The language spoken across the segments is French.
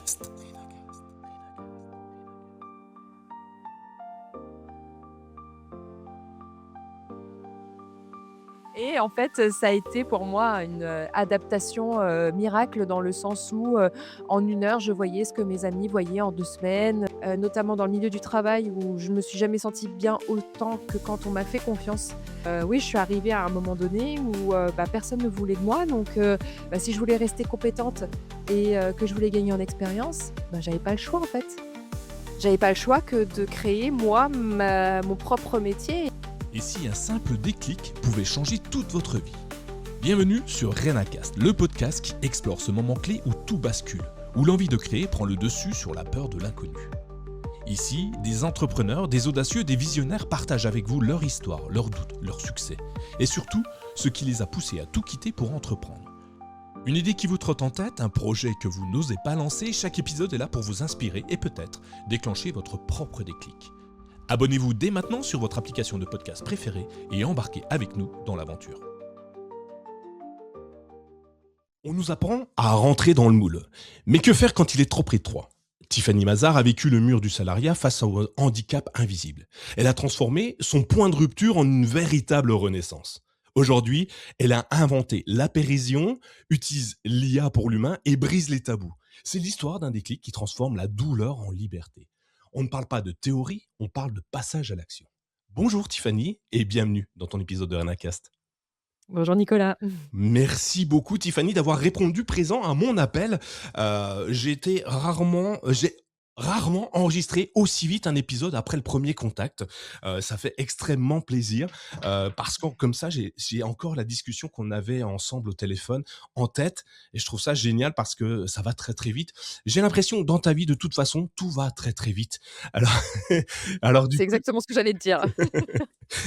Rénacast. Et en fait, ça a été pour moi une, adaptation, miracle dans le sens où, en 1 heure, je voyais ce que mes amis voyaient en 2 semaines, notamment dans le milieu du travail où je me suis jamais sentie bien autant que quand on m'a fait confiance. Oui, je suis arrivée à un moment donné où, personne ne voulait de moi donc si je voulais rester compétente et que je voulais gagner en expérience, j'avais pas le choix en fait. J'avais pas le choix que de créer moi mon propre métier. Et si un simple déclic pouvait changer toute votre vie? Bienvenue sur Rénacast, le podcast qui explore ce moment clé où tout bascule, où l'envie de créer prend le dessus sur la peur de l'inconnu. Ici, des entrepreneurs, des audacieux, des visionnaires partagent avec vous leur histoire, leurs doutes, leurs succès, et surtout, ce qui les a poussés à tout quitter pour entreprendre. Une idée qui vous trotte en tête, un projet que vous n'osez pas lancer, chaque épisode est là pour vous inspirer et peut-être déclencher votre propre déclic. Abonnez-vous dès maintenant sur votre application de podcast préférée et embarquez avec nous dans l'aventure. On nous apprend à rentrer dans le moule. Mais que faire quand il est trop étroit? Tiffany Mazar a vécu le mur du salariat face au handicap invisible. Elle a transformé son point de rupture en une véritable renaissance. Aujourd'hui, elle a inventé l'apérision, utilise l'IA pour l'humain et brise les tabous. C'est l'histoire d'un déclic qui transforme la douleur en liberté. On ne parle pas de théorie, on parle de passage à l'action. Bonjour Tiffany et bienvenue dans ton épisode de Renacast. Bonjour Nicolas. Merci beaucoup Tiffany d'avoir répondu présent à mon appel. J'ai rarement enregistré aussi vite un épisode après le premier contact. Ça fait extrêmement plaisir parce que comme ça, j'ai encore la discussion qu'on avait ensemble au téléphone en tête et je trouve ça génial parce que ça va très très vite. J'ai l'impression que dans ta vie, de toute façon, tout va très très vite. Alors, alors du C'est coup, exactement ce que j'allais te dire.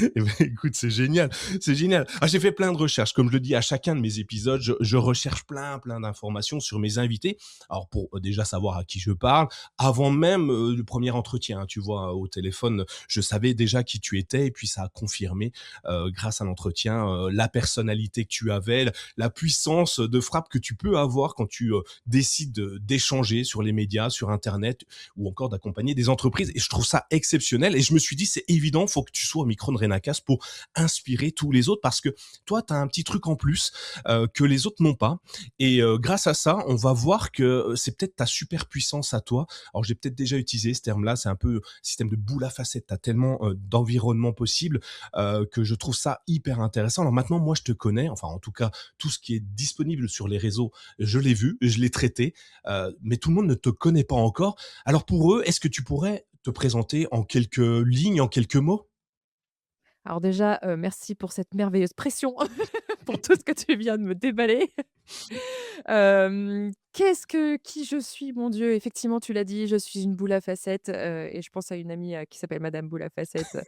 eh ben, écoute, c'est génial, c'est génial. Ah, j'ai fait plein de recherches, comme je le dis à chacun de mes épisodes, je recherche plein d'informations sur mes invités. Alors pour déjà savoir à qui je parle, avant même le premier entretien, hein, tu vois, au téléphone, je savais déjà qui tu étais et puis ça a confirmé grâce à l'entretien la personnalité que tu avais, la puissance de frappe que tu peux avoir quand tu décides d'échanger sur les médias, sur Internet ou encore d'accompagner des entreprises. Et je trouve ça exceptionnel. Et je me suis dit, c'est évident, faut que tu sois au micro de Renacast pour inspirer tous les autres parce que toi, tu as un petit truc en plus que les autres n'ont pas. Et grâce à ça, on va voir que c'est peut-être ta super puissance à toi. Alors, j'ai peut-être déjà utilisé ce terme-là. C'est un peu système de boule à facettes. Tu as tellement d'environnements possibles que je trouve ça hyper intéressant. Alors maintenant, moi, je te connais. Enfin, en tout cas, tout ce qui est disponible sur les réseaux, je l'ai vu, je l'ai traité. Mais tout le monde ne te connaît pas encore. Alors pour eux, est-ce que tu pourrais te présenter en quelques lignes, en quelques mots? Alors déjà, merci pour cette merveilleuse pression, pour tout ce que tu viens de me déballer. Qui je suis? Mon Dieu, effectivement, tu l'as dit, je suis une boule à facettes, et je pense à une amie, qui s'appelle madame boule à facettes,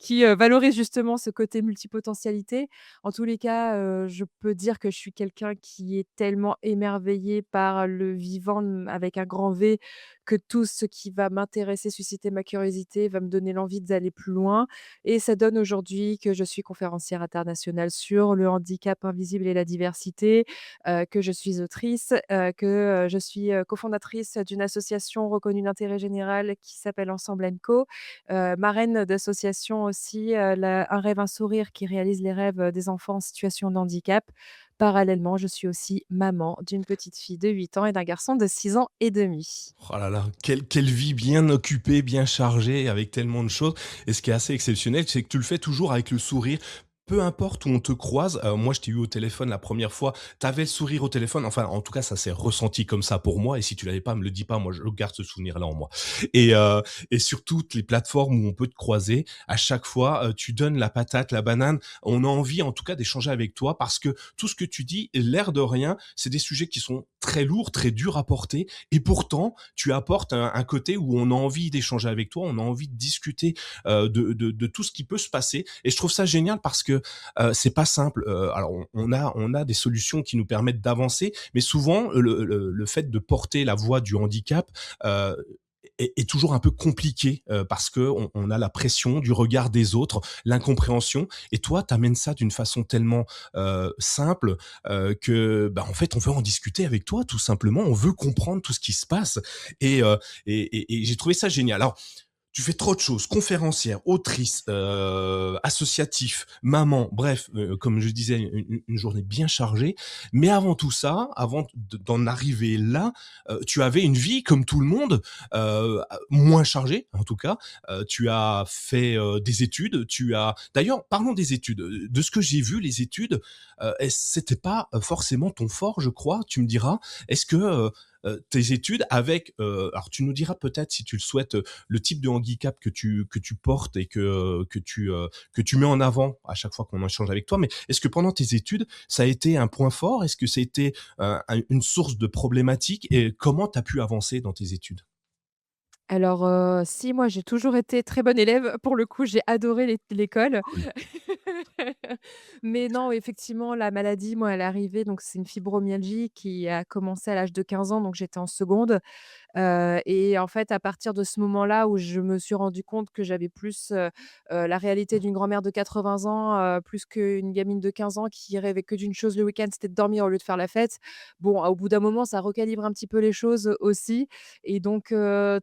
qui, valorise justement ce côté multipotentialité. En tous les cas, je peux dire que je suis quelqu'un qui est tellement émerveillé par le vivant, avec un grand V, que tout ce qui va m'intéresser, susciter ma curiosité, va me donner l'envie d'aller plus loin et ça donne aujourd'hui que je suis conférencière internationale sur le handicap invisible et la diversité, que je suis autrice, que, je suis, cofondatrice d'une association reconnue d'intérêt général qui s'appelle Ensemble Co, marraine d'associations aussi, la Un rêve, un sourire qui réalise les rêves, des enfants en situation de handicap. Parallèlement, je suis aussi maman d'une petite fille de 8 ans et d'un garçon de 6 ans et demi. Oh là là, quelle vie bien occupée, bien chargée, avec tellement de choses. Et ce qui est assez exceptionnel, c'est que tu le fais toujours avec le sourire. Peu importe où on te croise, moi je t'ai eu au téléphone la première fois, tu avais le sourire au téléphone, enfin en tout cas ça s'est ressenti comme ça pour moi et si tu l'avais pas, me le dis pas, moi je garde ce souvenir-là en moi. Et et sur toutes les plateformes où on peut te croiser, à chaque fois, tu donnes la patate, la banane, on a envie en tout cas d'échanger avec toi parce que tout ce que tu dis, l'air de rien, c'est des sujets qui sont très lourds, très durs à porter et pourtant tu apportes un côté où on a envie d'échanger avec toi, on a envie de discuter de tout ce qui peut se passer et je trouve ça génial parce que c'est pas simple. Alors on a des solutions qui nous permettent d'avancer, mais souvent le fait de porter la voix du handicap est toujours un peu compliqué, parce qu'on a la pression du regard des autres, l'incompréhension et toi, tu amènes ça d'une façon tellement, simple, que, bah, en fait, on veut en discuter avec toi tout simplement. On veut comprendre tout ce qui se passe et et j'ai trouvé ça génial. Alors tu fais trop de choses, conférencière, autrice, associatif, maman, bref, comme je disais, une journée bien chargée. Mais avant tout ça, avant d'en arriver là, tu avais une vie comme tout le monde, moins chargée en tout cas. Tu as fait, des études, tu as d'ailleurs, parlons des études, de ce que j'ai vu, les études, c'était pas, forcément ton fort, je crois, tu me diras. Est-ce que, tes études avec, alors tu nous diras peut-être si tu le souhaites, le type de handicap que tu portes et que tu mets en avant à chaque fois qu'on échange avec toi. Mais est-ce que pendant tes études, ça a été un point fort? Est-ce que ça a été, une source de problématiques et comment tu as pu avancer dans tes études? Alors, si, moi, j'ai toujours été très bonne élève. Pour le coup, j'ai adoré l'école. Cool. Mais non, effectivement, la maladie, moi, elle est arrivée, donc c'est une fibromyalgie qui a commencé à l'âge de 15 ans, donc j'étais en seconde. Et en fait, à partir de ce moment-là où je me suis rendu compte que j'avais plus, la réalité d'une grand-mère de 80 ans, plus qu'une gamine de 15 ans qui rêvait que d'une chose le week-end, c'était de dormir au lieu de faire la fête. Bon, au bout d'un moment, ça recalibre un petit peu les choses, aussi et donc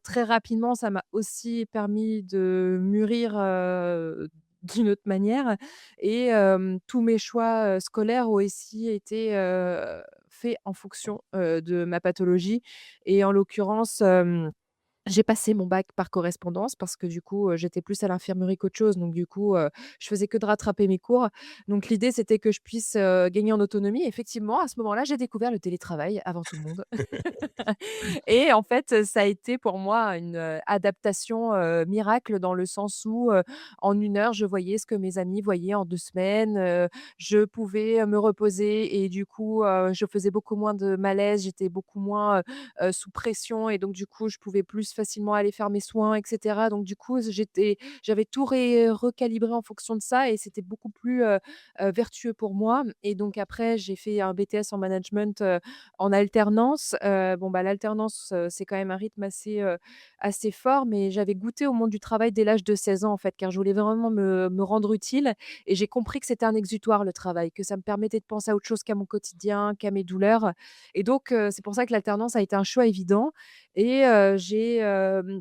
très rapidement, ça m'a aussi permis de mûrir, d'une autre manière et tous mes choix, scolaires ont aussi été, faits en fonction, de ma pathologie et en l'occurrence, j'ai passé mon bac par correspondance parce que du coup, j'étais plus à l'infirmerie qu'autre chose, donc du coup, je faisais que de rattraper mes cours. Donc l'idée, c'était que je puisse, gagner en autonomie. Effectivement, à ce moment-là, j'ai découvert le télétravail avant tout le monde. Et en fait, ça a été pour moi une, adaptation, miracle dans le sens où, en 1 heure, je voyais ce que mes amis voyaient en 2 semaines, je pouvais, me reposer et du coup, je faisais beaucoup moins de malaise, j'étais beaucoup moins, sous pression et donc du coup, je pouvais plus facilement aller faire mes soins et cetera. Donc du coup, j'avais tout recalibré en fonction de ça et c'était beaucoup plus, vertueux pour moi et donc après j'ai fait un BTS en management, en alternance. Bon, bah, l'alternance, c'est quand même un rythme assez fort, mais j'avais goûté au monde du travail dès l'âge de 16 ans, en fait, car je voulais vraiment me rendre utile et j'ai compris que c'était un exutoire, le travail, que ça me permettait de penser à autre chose qu'à mon quotidien, qu'à mes douleurs et donc c'est pour ça que l'alternance a été un choix évident et j'ai,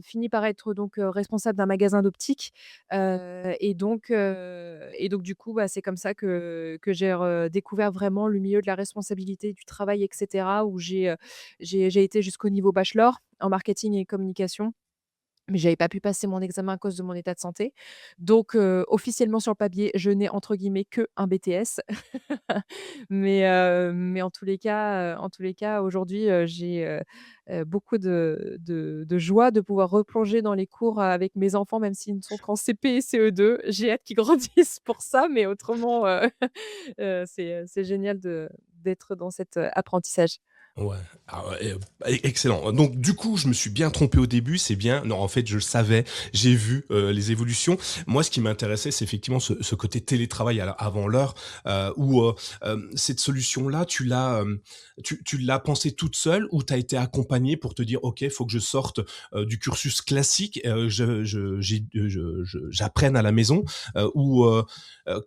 fini par être donc responsable d'un magasin d'optique, et donc du coup, bah, c'est comme ça que j'ai découvert vraiment le milieu de la responsabilité du travail et cetera où j'ai été jusqu'au niveau bachelor en marketing et communication. Mais j'avais pas pu passer mon examen à cause de mon état de santé. Donc officiellement sur le papier, je n'ai entre guillemets que un BTS. Mais en tous les cas, aujourd'hui, j'ai, beaucoup de joie de pouvoir replonger dans les cours avec mes enfants, même s'ils ne sont qu'en CP et CE2. J'ai hâte qu'ils grandissent pour ça, mais autrement, c'est génial d'être dans cet, apprentissage. Ouais, ah ouais, excellent. Donc du coup, je me suis bien trompé au début, c'est bien. Non, en fait, je le savais, j'ai vu, les évolutions. Moi, ce qui m'intéressait, c'est effectivement ce côté télétravail avant l'heure, où, cette solution-là, tu l'as pensée toute seule ou tu as été accompagnée pour te dire: «OK, il faut que je sorte, du cursus classique, j'apprenne à la maison», ou,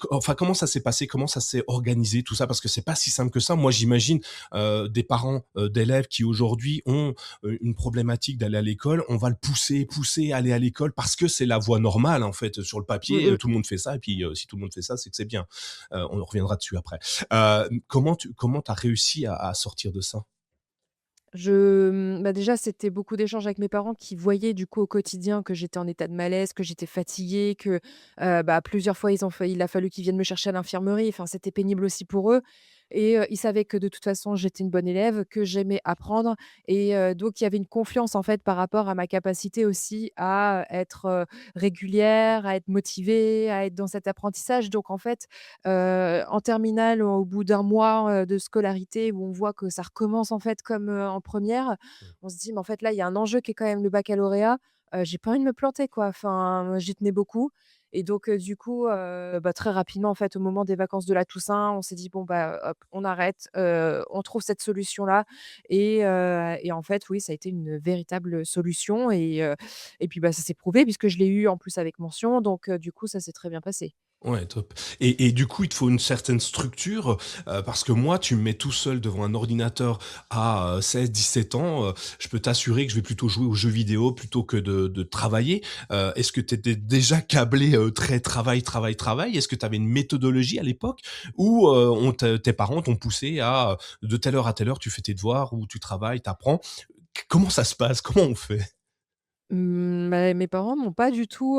enfin, comment ça s'est passé? Comment ça s'est organisé tout ça? Parce que c'est pas si simple que ça. Moi, j'imagine des parents d'élèves qui aujourd'hui ont une problématique d'aller à l'école, on va le pousser à aller à l'école parce que c'est la voie normale en fait sur le papier, Mmh mh. tout le monde fait ça et puis si tout le monde fait ça, c'est que c'est bien. On reviendra dessus après. Comment t'as réussi à sortir de ça? Bah, déjà, c'était beaucoup d'échanges avec mes parents qui voyaient du coup au quotidien que j'étais en état de malaise, que j'étais fatiguée, que, bah, plusieurs fois il a fallu qu'ils viennent me chercher à l'infirmerie. Enfin, c'était pénible aussi pour eux et ils savaient que de toute façon, j'étais une bonne élève, que j'aimais apprendre et donc il y avait une confiance en fait par rapport à ma capacité aussi à être, régulière, à être motivée, à être dans cet apprentissage. Donc en fait, en terminale, au bout d'un mois, de scolarité où on voit que ça recommence en fait comme, en première, on se dit: «Mais en fait là, il y a un enjeu qui est quand même le baccalauréat, j'ai pas envie de me planter quoi». Enfin, j'y tenais beaucoup et donc du coup, bah, très rapidement, en fait, au moment des vacances de la Toussaint, on s'est dit: «Bon, bah, hop, on arrête, on trouve cette solution-là» et en fait, oui, ça a été une véritable solution et puis, bah, ça s'est prouvé puisque je l'ai eu en plus avec mention donc du coup, ça s'est très bien passé. Ouais, top. Et du coup, il te faut une certaine structure, parce que moi, tu me mets tout seul devant un ordinateur à 16-17 ans, je peux t'assurer que je vais plutôt jouer aux jeux vidéo plutôt que de travailler. Est-ce que tu étais déjà câblé, très travail, travail, travail? Est-ce que tu avais une méthodologie à l'époque? Ou, on te tes parents t'ont poussé à, de telle heure à telle heure, tu fais tes devoirs ou tu travailles, tu apprends? Comment ça se passe? Comment on fait? Bah, mes parents m'ont pas du tout,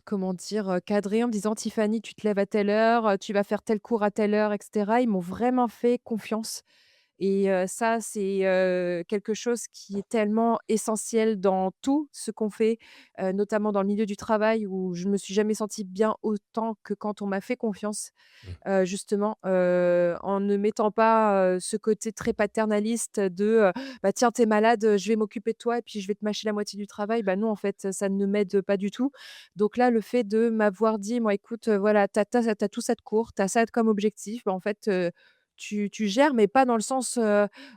comment dire, cadrée en me disant: «Tiffany, tu te lèves à telle heure, tu vas faire tel cours à telle heure» et cetera. Ils m'ont vraiment fait confiance. Et ça, c'est, quelque chose qui est tellement essentiel dans tout ce qu'on fait, notamment dans le milieu du travail où je me suis jamais sentie bien autant que quand on m'a fait confiance, justement, en ne mettant pas, ce côté très paternaliste de, «Bah, tiens, tu es malade, je vais m'occuper de toi et puis je vais te mâcher la moitié du travail». Bah, non, en fait, ça ne m'aide pas du tout. Donc là, le fait de m'avoir dit: «Moi, écoute, voilà, tu as tout ça de cours, tu as ça comme objectif, bah, en fait, tu gères, mais pas dans le sens,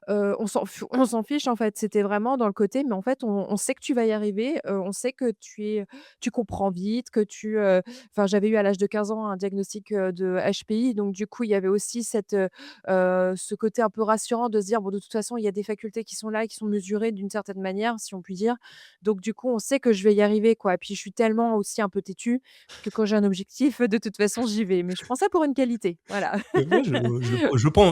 on s'en fiche en fait. C'était vraiment dans le côté, mais en fait, on sait que tu vas y arriver, on sait que tu comprends vite, que enfin, j'avais eu à l'âge de 15 ans un diagnostic, de HPI, donc du coup, il y avait aussi ce côté un peu rassurant de se dire: «Bon, de toute façon, il y a des facultés qui sont là et qui sont mesurées d'une certaine manière», si on peut dire. Donc du coup, on sait que je vais y arriver, quoi. Et puis, je suis tellement aussi un peu têtue que quand j'ai un objectif, de toute façon, j'y vais. Mais je prends ça pour une qualité, voilà. Moi,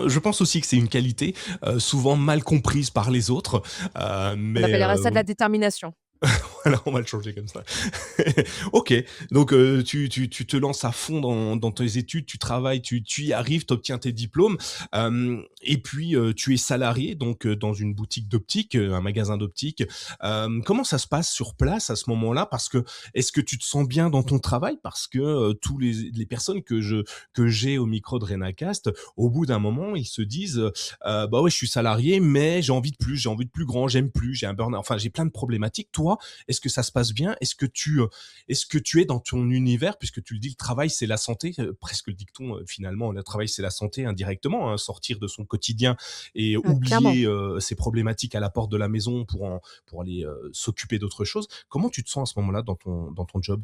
je pense aussi que c'est une qualité, souvent mal comprise par les autres, On mais appellerait ça de la détermination. voilà, on va le changer comme ça. OK, donc tu te lances à fond dans tes études, tu travailles, tu y arrives, tu obtiens tes diplômes, et puis, tu es salarié donc dans une boutique d'optique, un magasin d'optique. Comment ça se passe sur place à ce moment-là? Parce que est-ce que tu te sens bien dans ton travail? Parce que, tous les personnes que j'ai au micro de Renacast, au bout d'un moment, ils se disent, «Bah, ouais, je suis salarié, mais j'ai envie de plus grand, j'aime plus, j'ai un burn enfin, j'ai plein de problématiques». Toi, est-ce que ça se passe bien? Est-ce que tu es dans ton univers? Puisque tu le dis, le travail, c'est la santé, presque le dicton, finalement, le travail, c'est la santé indirectement, hein, sortir de son quotidien et Clairement. oublier, ses problématiques à la porte de la maison pour aller, s'occuper d'autre chose. Comment tu te sens à ce moment-là dans ton job?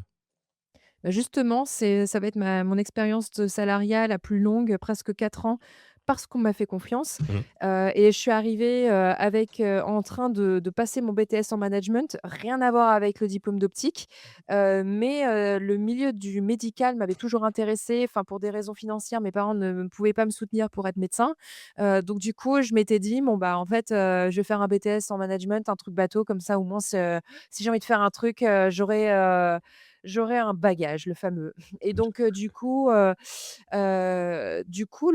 Bah, justement, ça va être ma mon expérience de salariat la plus longue, presque 4 ans, parce qu'on m'a fait confiance, Mmh. et je suis arrivée, en train de passer mon BTS en management. Rien à voir avec le diplôme d'optique, mais le milieu du médical m'avait toujours intéressée. Enfin, pour des raisons financières, mes parents ne pouvaient pas me soutenir pour être médecin, donc du coup, je m'étais dit: «Bon, bah, en fait, je vais faire un BTS en management, un truc bateau comme ça, au moins, si j'ai envie de faire un truc, j'aurais un bagage, le fameux». Et donc du coup, le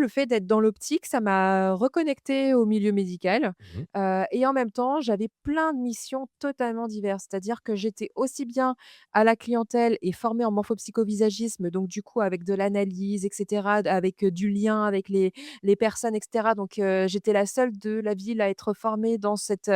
fait d'être dans l'optique, ça m'a reconnectée au milieu médical, Mmh. et en même temps, j'avais plein de missions totalement diverses. C'est-à-dire que j'étais aussi bien à la clientèle et formée en morphopsychovisagisme, donc du coup avec de l'analyse et cetera, avec, du lien avec les personnes et cetera. Donc j'étais la seule de la ville à être formée dans cet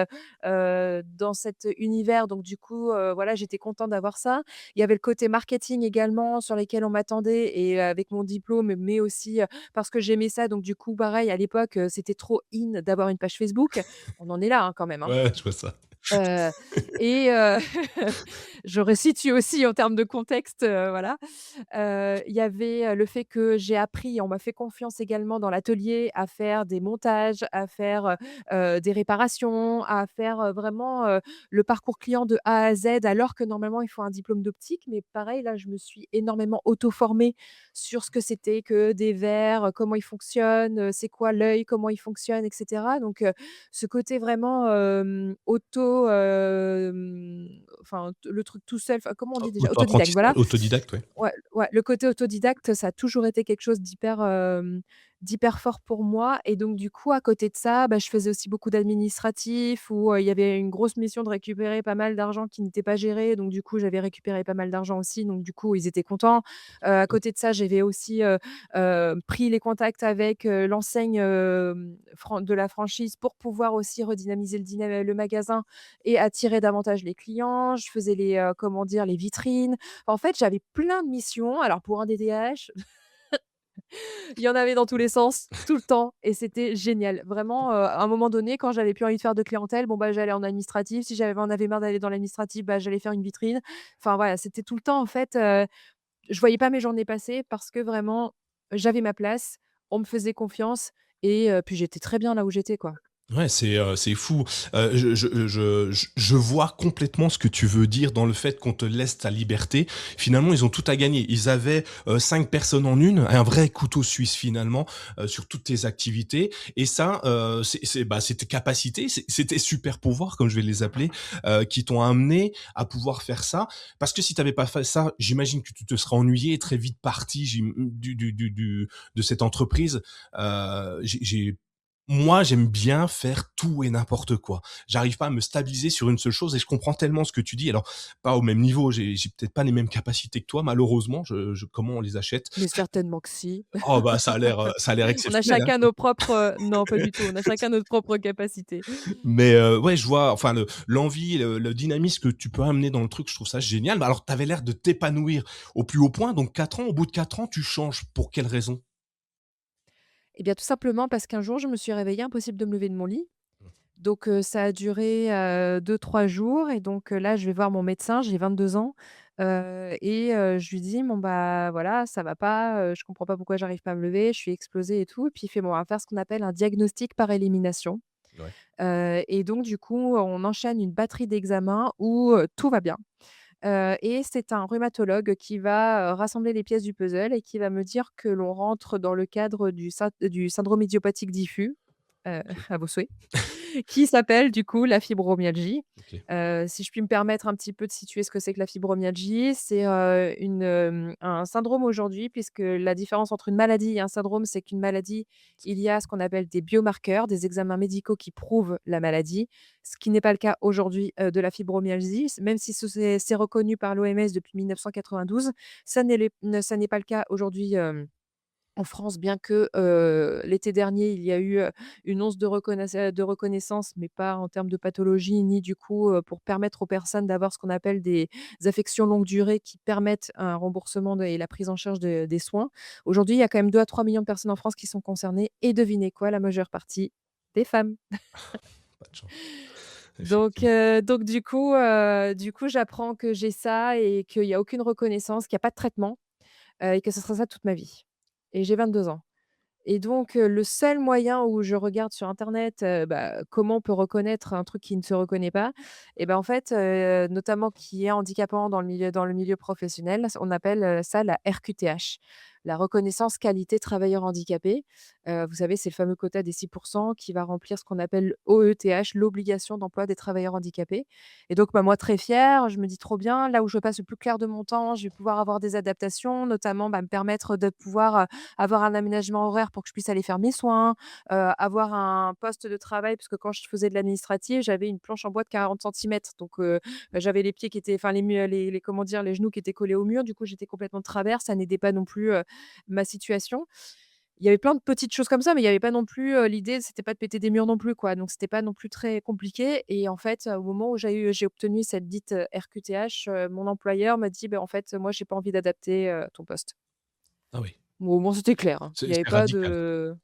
univers. Donc du coup, voilà, j'étais contente d'avoir ça. Il y avait le côté marketing également sur lesquels on m'attendait et avec mon diplôme, mais aussi, parce que j'aimais ça. Donc du coup, pareil, à l'époque, c'était trop in d'avoir une page Facebook. On en est là, hein, quand même, hein. Ouais, je vois ça. Heu et je resitue aussi en termes de contexte, voilà. Il y avait, le fait que j'ai appris, on m'a fait confiance également dans l'atelier à faire des montages, à faire, des réparations, à faire, vraiment, le parcours client de A à Z, alors que normalement il faut un diplôme d'optique. Mais pareil, là, je me suis énormément auto-formée sur ce que c'était que des verres, comment ils fonctionnent, c'est quoi l'œil, comment il fonctionne et cetera. Donc ce côté vraiment, enfin, le truc tout seul, enfin, comment on dit déjà? Autodidacte, Auto-apprentissage, voilà. autodidacte, ouais. Ouais, ouais, le côté autodidacte, ça a toujours été quelque chose d'hyper, d'hyper fort pour moi et donc du coup, à côté de ça, bah, je faisais aussi beaucoup d'administratif où, il y avait une grosse mission de récupérer pas mal d'argent qui n'était pas géré, donc du coup, j'avais récupéré pas mal d'argent aussi, donc du coup, ils étaient contents. À côté de ça, j'avais aussi, pris les contacts avec, l'enseigne, fran de la franchise pour pouvoir aussi redynamiser le magasin et attirer davantage les clients. Je faisais les, comment dire? Les vitrines. En fait, j'avais plein de missions. Alors pour un DDH, il y en avait dans tous les sens, tout le temps et c'était génial. Vraiment, à un moment donné, quand j'avais plus envie de faire de clientèle, bon, bah, j'allais en administratif. Si j'en avais marre d'aller dans l'administratif, bah, j'allais faire une vitrine. Enfin voilà, c'était tout le temps en fait, je voyais pas mes journées passer parce que vraiment, j'avais ma place, on me faisait confiance et puis j'étais très bien là où j'étais, quoi. Ouais, c'est fou. Je vois complètement ce que tu veux dire dans le fait qu'on te laisse ta liberté. Finalement, ils ont tout à gagner. Ils avaient, 5 personnes en une, un vrai couteau suisse finalement, sur toutes tes activités et ça, c'est tes capacités, c'est tes super pouvoirs comme je vais les appeler, qui t'ont amené à pouvoir faire ça. Parce que si tu avais pas fait ça, j'imagine que tu te serais ennuyé et très vite parti de cette entreprise. J'ai Moi, j'aime bien faire tout et n'importe quoi. J'arrive pas à me stabiliser sur une seule chose et je comprends tellement ce que tu dis. Alors, pas au même niveau, j'ai peut-être pas les mêmes capacités que toi, malheureusement. Comment on les achète? Mais certainement que si. Oh bah, ça a l'air On a exceptionnel, hein. chacun nos propres, non pas du tout, on a chacun notre propre capacité. Mais, ouais, je vois, enfin, l'envie, le dynamisme que tu peux amener dans le truc, je trouve ça génial. Bah, alors, tu avais l'air de t'épanouir au plus haut point, donc 4 ans, au bout de 4 ans, tu changes. Pour quelle raison? Eh bien, tout simplement parce qu'un jour, je me suis réveillée, impossible de me lever de mon lit. Donc ça a duré, 2-3 jours et donc là, je vais voir mon médecin, j'ai 22 ans, et je lui dis: «Bon, bah, voilà, ça va pas, je comprends pas pourquoi j'arrive pas à me lever, je suis explosée et tout» et puis il fait: «Bon, on va faire ce qu'on appelle un diagnostic par élimination». Ouais. Et donc du coup, on enchaîne une batterie d'examens où, tout va bien. Et c'est un rhumatologue qui va, rassembler les pièces du puzzle et qui va me dire que l'on rentre dans le cadre du syndrome idiopathique diffus, OK, à vos souhaits, qui s'appelle du coup la fibromyalgie. OK. Si je puis me permettre un petit peu de situer ce que c'est que la fibromyalgie, c'est, un syndrome aujourd'hui puisque la différence entre une maladie et un syndrome, c'est qu'une maladie, il y a ce qu'on appelle des biomarqueurs, des examens médicaux qui prouvent la maladie, ce qui n'est pas le cas aujourd'hui, de la fibromyalgie. Même si c'est reconnu par l'OMS depuis 1992, ça n'est pas le cas aujourd'hui, en France, bien que, l'été dernier, il y a eu, une once de reconnaissance, mais pas en termes de pathologie, ni du coup, pour permettre aux personnes d'avoir ce qu'on appelle des affections longue durée qui permettent un remboursement et la prise en charge des soins. Aujourd'hui, il y a quand même 2 à 3 millions de personnes en France qui sont concernées et devinez quoi? La majeure partie, des femmes. Pas de chance, Donc effectivement. j'apprends que j'ai ça et qu'il y a aucune reconnaissance, qu'il y a pas de traitement, et que ce sera ça toute ma vie et j'ai 22 ans. Et donc, le seul moyen où je regarde sur internet, bah, comment on peut reconnaître un truc qui ne se reconnaît pas et ben, en fait, notamment qui est handicapant dans le milieu professionnel, on appelle, ça la RQTH, la reconnaissance qualité travailleur handicapé. Vous savez, c'est le fameux quota des 6 qui va remplir ce qu'on appelle OETH, l'obligation d'emploi des travailleurs handicapés et donc, bah, moi très fière, je me dis: «Trop bien, là où je passe le plus clair de mon temps, je vais pouvoir avoir des adaptations», notamment, bah, me permettre de pouvoir, avoir un aménagement horaire pour que je puisse aller faire mes soins, avoir un poste de travail parce que quand je faisais de l'administratif, j'avais une planche en bois de 40 centimètres donc j'avais les pieds qui étaient enfin les comment dire? Les genoux qui étaient collés au mur, du coup j'étais complètement de travers, ça n'aidait pas non plus, ma situation. Il y avait plein de petites choses comme ça, mais il y avait pas non plus, l'idée c'était pas de péter des murs non plus quoi, donc c'était pas non plus très compliqué et en fait, au moment où j'ai obtenu cette dite, RQTH, mon employeur m'a dit: «Beh, en fait, moi j'ai pas envie d'adapter, ton poste». Ah oui, Bon, au moins c'était clair, hein. Il y avait c'est pas radical, quoi. de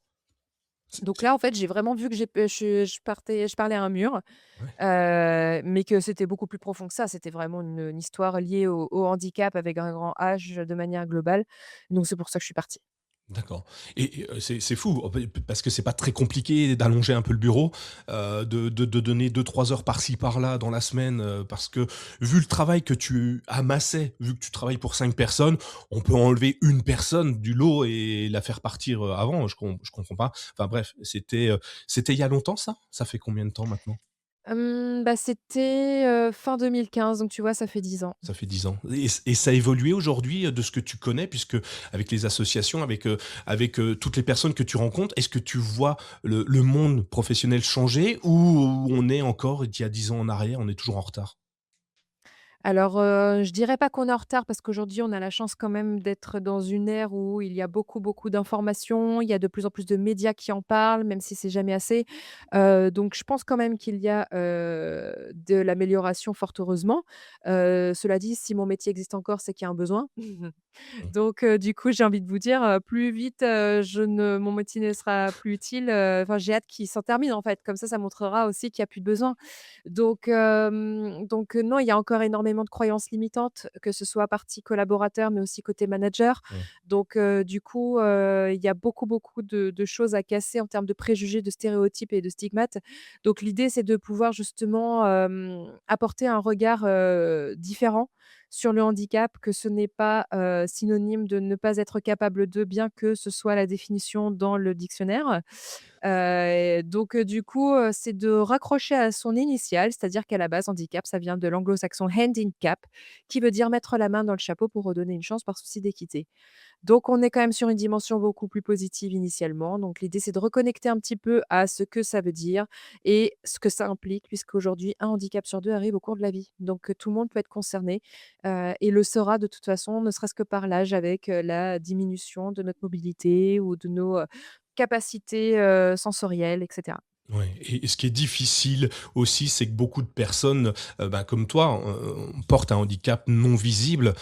donc C'est là, en fait, j'ai vraiment vu que je parlais à un mur, ouais. mais que c'était beaucoup plus profond que ça. C'était vraiment une histoire liée au handicap avec un grand H, de manière globale. Donc c'est pour ça que je suis partie. D'accord c'est fou, parce que c'est pas très compliqué d'allonger un peu le bureau, de donner 2-3 heures par-ci par-là dans la semaine, parce que vu le travail que tu amassais, vu que tu travailles pour 5 personnes, on peut enlever une personne du lot et la faire partir, avant. Je comprends pas. Enfin bref, c'était il y a longtemps ça? Ça fait combien de temps maintenant? Bah, c'était, fin 2015, donc tu vois, ça fait 10 ans. Ça fait 10 ans et ça a évolué aujourd'hui, de ce que tu connais puisque avec les associations, avec toutes les personnes que tu rencontres, est-ce que tu vois le monde professionnel changer ou on est encore d'il y a 10 ans en arrière, on est toujours en retard? Alors, je dirais pas qu'on est en retard parce qu'aujourd'hui, on a la chance quand même d'être dans une ère où il y a beaucoup, beaucoup d'informations. Il y a de plus en plus de médias qui en parlent, même si c'est jamais assez. Donc je pense quand même qu'il y a, de l'amélioration fort heureusement. Cela dit, si mon métier existe encore, c'est qu'il y a un besoin. Mmh. Donc du coup, j'ai envie de vous dire, plus vite, je ne mon métier ne sera plus utile, enfin j'ai hâte qu'il s'en termine en fait. Comme ça montrera aussi qu'il y a plus de besoin. Donc non, il y a encore énormément de croyances limitantes, que ce soit partie collaborateur, mais aussi côté manager. Ouais. Donc du coup, il y a beaucoup, beaucoup de choses à casser en termes de préjugés, de stéréotypes et de stigmates. Donc l'idée, c'est de pouvoir justement, apporter un regard, différent sur le handicap, que ce n'est pas, synonyme de ne pas être capable de, bien que ce soit la définition dans le dictionnaire. Du coup, c'est de raccrocher à son initiale, c'est-à-dire qu'à la base, handicap, ça vient de l'anglo-saxon hand in cap, qui veut dire mettre la main dans le chapeau pour redonner une chance par souci d'équité. Donc on est quand même sur une dimension beaucoup plus positive initialement. Donc l'idée, c'est de reconnecter un petit peu à ce que ça veut dire et ce que ça implique, puisqu'aujourd'hui, un handicap sur 2 arrive au cours de la vie. Donc tout le monde peut être concerné, et le sera de toute façon, ne serait-ce que par l'âge avec, la diminution de notre mobilité ou de nos, capacités, sensorielles et cetera. Ouais et ce qui est difficile aussi, c'est que beaucoup de personnes, comme toi, portent un handicap non visible.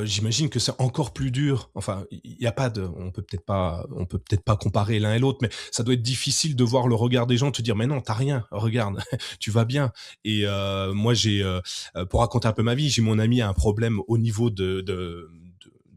J'imagine que c'est encore plus dur. Enfin, il y a pas de on peut peut-être pas comparer l'un et l'autre, mais ça doit être difficile de voir le regard des gens te dire: «Mais non, t'as rien, regarde, tu vas bien» et moi pour raconter un peu ma vie, j'ai mon amie a un problème au niveau de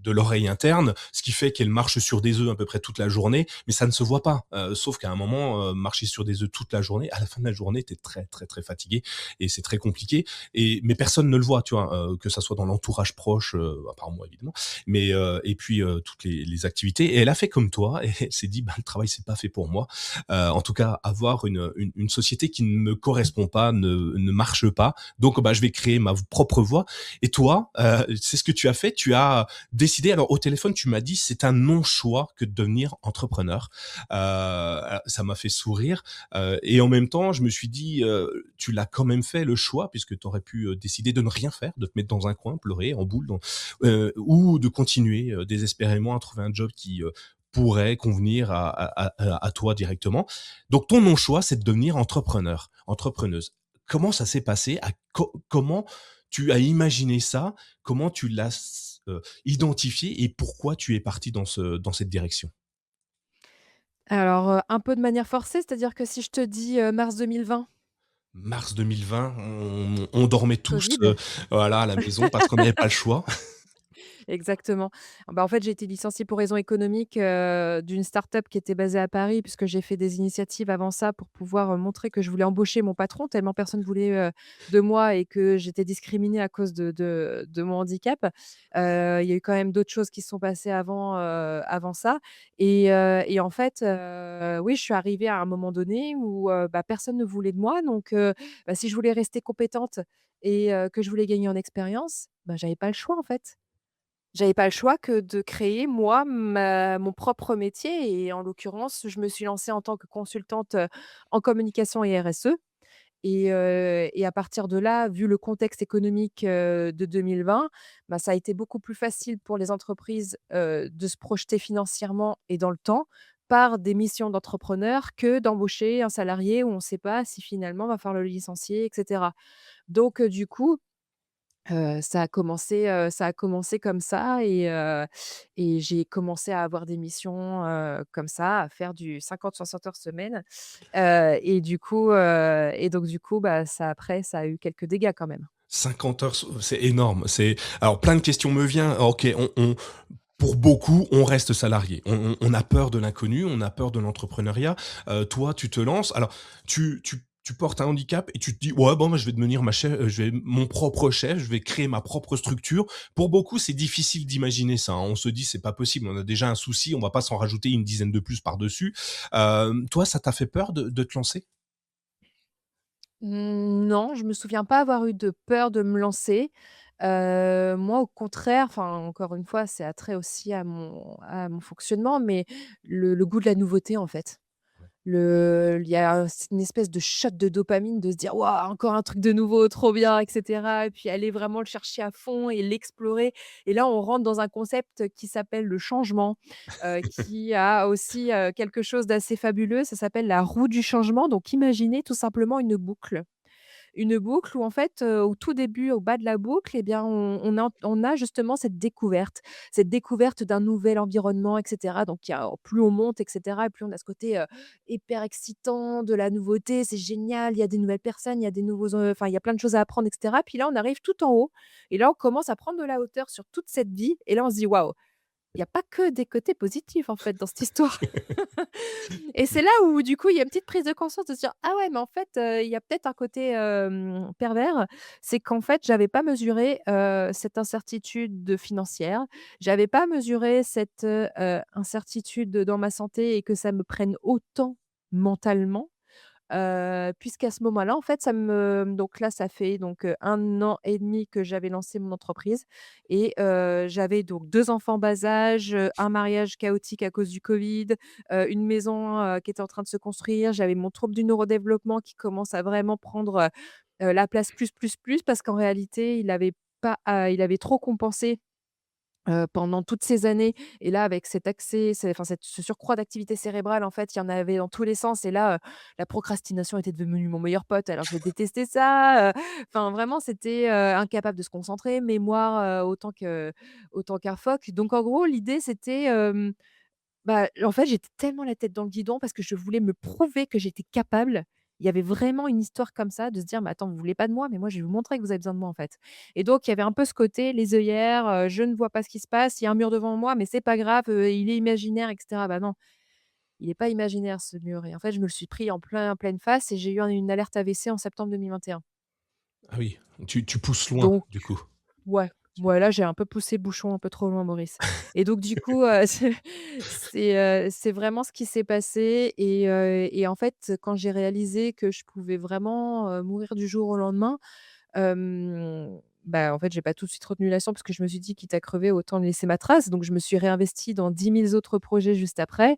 l'oreille interne, ce qui fait qu'elle marche sur des œufs à peu près toute la journée, mais ça ne se voit pas. Sauf qu'à un moment, marcher sur des œufs toute la journée, à la fin de la journée, tu es très, très, très fatigué et c'est très compliqué. Mais personne ne le voit, tu vois, que ça soit dans l'entourage proche, à part moi évidemment, mais et puis toutes les activités. Et elle a fait comme toi et elle s'est dit, bah, le travail c'est pas fait pour moi. En tout cas, avoir une société qui ne me correspond pas, ne marche pas. Donc, bah, je vais créer ma propre voie. Et toi, c'est ce que tu as fait. Tu as décidé, alors au téléphone, tu m'as dit, c'est un non-choix que de devenir entrepreneur. Ça m'a fait sourire. Et en même temps, je me suis dit, tu l'as quand même fait le choix, puisque tu aurais pu décider de ne rien faire, de te mettre dans un coin, pleurer en boule, ou de continuer désespérément à trouver un job qui pourrait convenir à toi directement. Donc ton non-choix, c'est de devenir entrepreneur, entrepreneuse. Comment ça s'est passé? Comment tu as imaginé ça? Comment tu l'as identifié et pourquoi tu es parti dans cette direction? Alors, un peu de manière forcée, c'est-à-dire que si je te dis, mars 2020, Mars 2020, on dormait tous, Covid. voilà, à la maison parce qu'on n'avait pas le choix. Exactement. Bah, en fait, j'ai été licenciée pour raisons économiques, d'une start-up qui était basée à Paris, puisque j'ai fait des initiatives avant ça pour pouvoir, montrer que je voulais embaucher mon patron, tellement personne voulait, de moi et que j'étais discriminée à cause de mon handicap. Il y a eu quand même d'autres choses qui se sont passées avant ça et en fait, oui, je suis arrivée à un moment donné où, bah, personne ne voulait de moi donc bah, si je voulais rester compétente et que je voulais gagner en expérience, bah, j'avais pas le choix, en fait. J'avais pas le choix que de créer moi ma mon propre métier et en l'occurrence, je me suis lancée en tant que consultante, en communication et RSE et à partir de là, vu le contexte économique, de 2020, bah, ça a été beaucoup plus facile pour les entreprises, de se projeter financièrement et dans le temps par des missions d'entrepreneurs que d'embaucher un salarié où on ne sait pas si finalement va falloir le licencier et cetera. Donc du coup, ça a commencé comme ça et j'ai commencé à avoir des missions, comme ça, à faire du 50-60 heures semaine, et donc du coup, bah, ça a eu quelques dégâts quand même. 50 heures, c'est énorme. Alors plein de questions me viennent. OK, pour beaucoup, on reste salarié. On a peur de l'inconnu, on a peur de l'entrepreneuriat. Toi, tu te lances. Alors, tu portes un handicap et tu te dis: «Ouais, bon, bah, je vais devenir ma chef, je vais mon propre chef, je vais créer ma propre structure». Pour beaucoup, c'est difficile d'imaginer ça, hein. On se dit: «C'est pas possible, on a déjà un souci, on va pas s'en rajouter une dizaine de plus par-dessus». Toi, ça t'a fait peur de te lancer? Non, je me souviens pas avoir eu de peur de me lancer. Moi, au contraire, enfin, encore une fois, c'est attrait aussi à mon fonctionnement, mais le goût de la nouveauté, en fait. Ouais. Il y a une espèce de shot de dopamine de se dire: «Waouh, encore un truc de nouveau, trop bien» et cetera et puis aller vraiment le chercher à fond et l'explorer et là, on rentre dans un concept qui s'appelle le changement, qui a aussi, quelque chose d'assez fabuleux. Ça s'appelle la roue du changement. Donc imaginez tout simplement une boucle où en fait, au tout début, au bas de la boucle et bien on a justement cette découverte d'un nouvel environnement et cetera. Donc il y a plus on monte et cetera et plus on a ce côté, hyper excitant de la nouveauté, c'est génial, il y a des nouvelles personnes, il y a des nouveaux, enfin il y a plein de choses à apprendre et cetera. Puis là, on arrive tout en haut et là, on commence à prendre de la hauteur sur toute cette vie et là, on se dit: «Waouh, il y a pas que des côtés positifs en fait dans cette histoire». Et c'est là où du coup, il y a une petite prise de conscience de se dire: «Ah ouais, mais en fait, il y a peut-être un côté, pervers». C'est qu'en fait, j'avais pas mesuré, cette incertitude financière. J'avais pas mesuré cette, incertitude dans ma santé et que ça me prenne autant mentalement. Puisqu'à ce moment-là, en fait, donc là, ça fait donc, 1 an et demi que j'avais lancé mon entreprise et j'avais donc 2 enfants bas âge, un mariage chaotique à cause du covid, une maison, qui était en train de se construire. J'avais mon trouble du neurodéveloppement qui commence à vraiment prendre, la place plus parce qu'en réalité, il avait trop compensé pendant toutes ces années et là avec cet accès, ce surcroît d'activité cérébrale, en fait, il y en avait dans tous les sens et là, la procrastination était devenue mon meilleur pote. Alors je détestais ça, enfin vraiment c'était, incapable de se concentrer, mémoire, autant qu'un phoque. Donc en gros, l'idée c'était, bah, en fait, j'étais tellement la tête dans le guidon parce que je voulais me prouver que j'étais capable. Il y avait vraiment une histoire comme ça de se dire: «Mais attends, vous voulez pas de moi, mais moi je vais vous montrer que vous avez besoin de moi, en fait» et donc il y avait un peu ce côté les œillères, je ne vois pas ce qui se passe, il y a un mur devant moi, mais c'est pas grave, il est imaginaire et cetera. Bah non, il est pas imaginaire ce mur et en fait, je me le suis pris en pleine face et j'ai eu une alerte AVC en septembre 2021. Ah oui, tu pousses loin, Donc du coup. ouais, Tu ouais, là, j'ai un peu poussé le bouchon un peu trop loin, Maurice et donc du coup, c'est vraiment ce qui s'est passé et en fait, quand j'ai réalisé que je pouvais vraiment, mourir du jour au lendemain, bah, en fait, j'ai pas tout de suite retenu l'action parce que je me suis dit: «Quitte à crever, autant laisser ma trace». Donc je me suis réinvestie dans 10 000 autres projets juste après,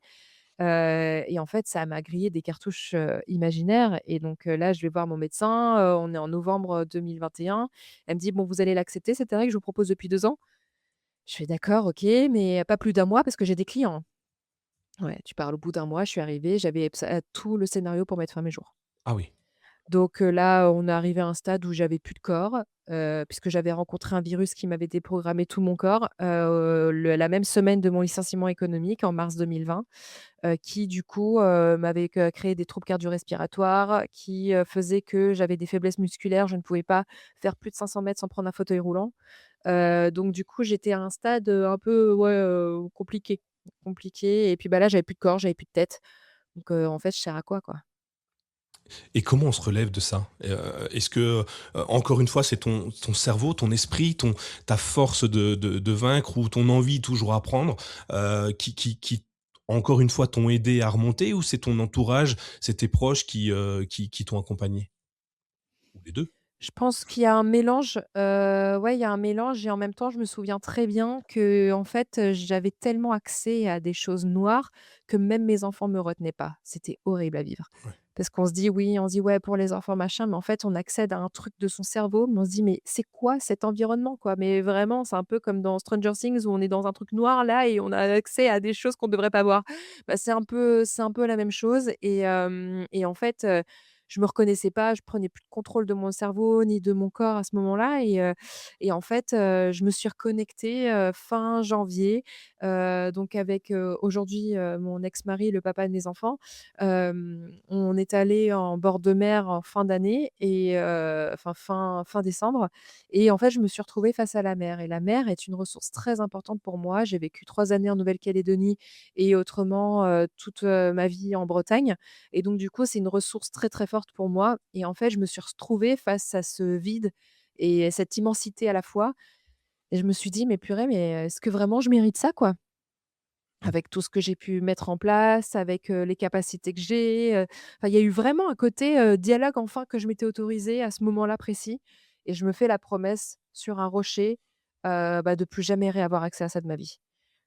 et en fait, ça m'a grillé des cartouches, imaginaires et donc là, je vais voir mon médecin, on est en novembre, 2021. Elle me dit: «Bon, vous allez l'accepter cette règle, je vous propose depuis 2 ans». Je fais: «D'accord, OK, mais pas plus d'un mois parce que j'ai des clients». Ouais, tu parles au bout d'un mois, je suis arrivée, j'avais tout le scénario pour mettre fin à mes jours. Ah oui. Donc là, on est arrivé à un stade où j'avais plus de corps, puisque j'avais rencontré un virus qui m'avait déprogrammé tout mon corps, la même semaine de mon licenciement économique en mars 2020, qui du coup, m'avait créé des troubles cardio-respiratoires, qui, faisaient que j'avais des faiblesses musculaires. Je ne pouvais pas faire plus de 500 mètres sans prendre un fauteuil roulant. Donc du coup, j'étais à un stade, un peu, ouais, compliqué et puis, bah, là, j'avais plus de corps, j'avais plus de tête. Donc en fait, je sers à quoi, quoi? Et comment on se relève de ça? Est-ce que, encore une fois, c'est ton cerveau, ton esprit, ta force de vaincre ou ton envie toujours apprendre, qui encore une fois t'ont aidé à remonter ou c'est ton entourage, c'est tes proches qui t'ont accompagné? Ou les 2. Je pense qu'il y a un mélange, ouais, il y a un mélange et en même temps, je me souviens très bien qu'en fait, j'avais tellement accès à des choses noires que même mes enfants me retenaient pas. C'était horrible à vivre. Ouais. Parce qu'on se dit: «Oui», on se dit: «Ouais, pour les enfants, machin», mais en fait, on accède à un truc de son cerveau, mais on se dit: «Mais c'est quoi cet environnement, quoi?» Mais vraiment, c'est un peu comme dans Stranger Things où on est dans un truc noir là et on a accès à des choses qu'on ne devrait pas voir. Bah, c'est un peu la même chose et en fait, je me reconnaissais pas, je prenais plus de contrôle de mon cerveau ni de mon corps à ce moment-là et en fait, je me suis reconnectée, fin janvier, donc avec, aujourd'hui, mon ex-mari, le papa de mes enfants. On est allé en bord de mer en fin d'année et enfin fin décembre et en fait, je me suis retrouvée face à la mer et la mer est une ressource très importante pour moi. J'ai vécu 3 années en Nouvelle-Calédonie et autrement, toute, ma vie en Bretagne et donc du coup, c'est une ressource très, très forte pour moi et en fait, je me suis retrouvée face à ce vide et cette immensité à la fois et je me suis dit: «Mais purée, mais est-ce que vraiment je mérite ça, quoi?» avec tout ce que j'ai pu mettre en place, avec, les capacités que j'ai, enfin, il y a eu vraiment un côté, dialogue enfin que je m'étais autorisée à ce moment-là précis et je me fais la promesse sur un rocher, de plus jamais réavoir accès à ça de ma vie.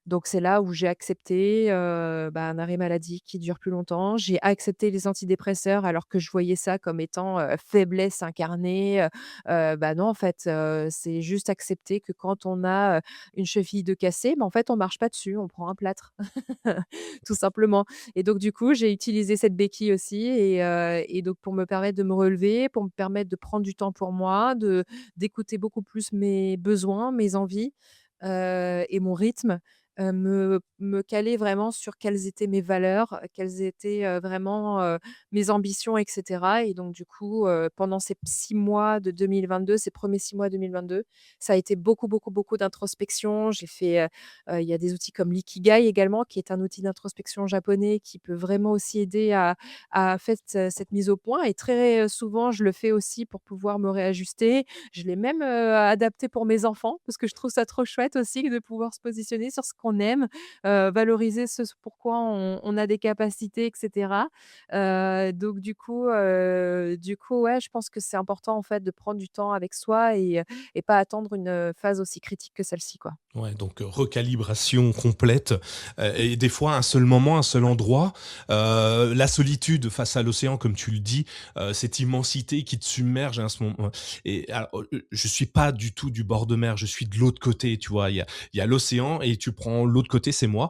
Donc c'est là où j'ai accepté, un arrêt maladie qui dure plus longtemps. J'ai accepté les antidépresseurs alors que je voyais ça comme étant, faiblesse incarnée, non en fait, c'est juste accepter que quand on a, une cheville de cassée, en fait on marche pas dessus, on prend un plâtre. Tout simplement et donc du coup, j'ai utilisé cette béquille aussi et donc pour me permettre de me relever, pour me permettre de prendre du temps pour moi, d'écouter beaucoup plus mes besoins, mes envies, et mon rythme, me caler vraiment sur quelles étaient mes valeurs, quelles étaient, vraiment, mes ambitions et cetera et donc du coup, pendant ces 6 mois de 2022, ces premiers 6 mois 2022, ça a été beaucoup, beaucoup, beaucoup d'introspection. J'ai fait, il y a des outils comme l'ikigai également, qui est un outil d'introspection japonais qui peut vraiment aussi aider à faire cette mise au point et très souvent, je le fais aussi pour pouvoir me réajuster. Je l'ai même, adapté pour mes enfants parce que je trouve ça trop chouette aussi de pouvoir se positionner sur ce qu'on aime, valoriser ce pourquoi on a des capacités et cetera. Donc du coup, ouais, je pense que c'est important en fait de prendre du temps avec soi et pas attendre une, phase aussi critique que celle-ci, quoi. Ouais, donc recalibration complète, et des fois un seul moment, un seul endroit, la solitude face à l'océan comme tu le dis, cette immensité qui te submerge à ce moment et alors, je suis pas du tout du bord de mer, je suis de l'autre côté, tu vois? Il y a l'océan et tu prends l'autre côté, c'est moi,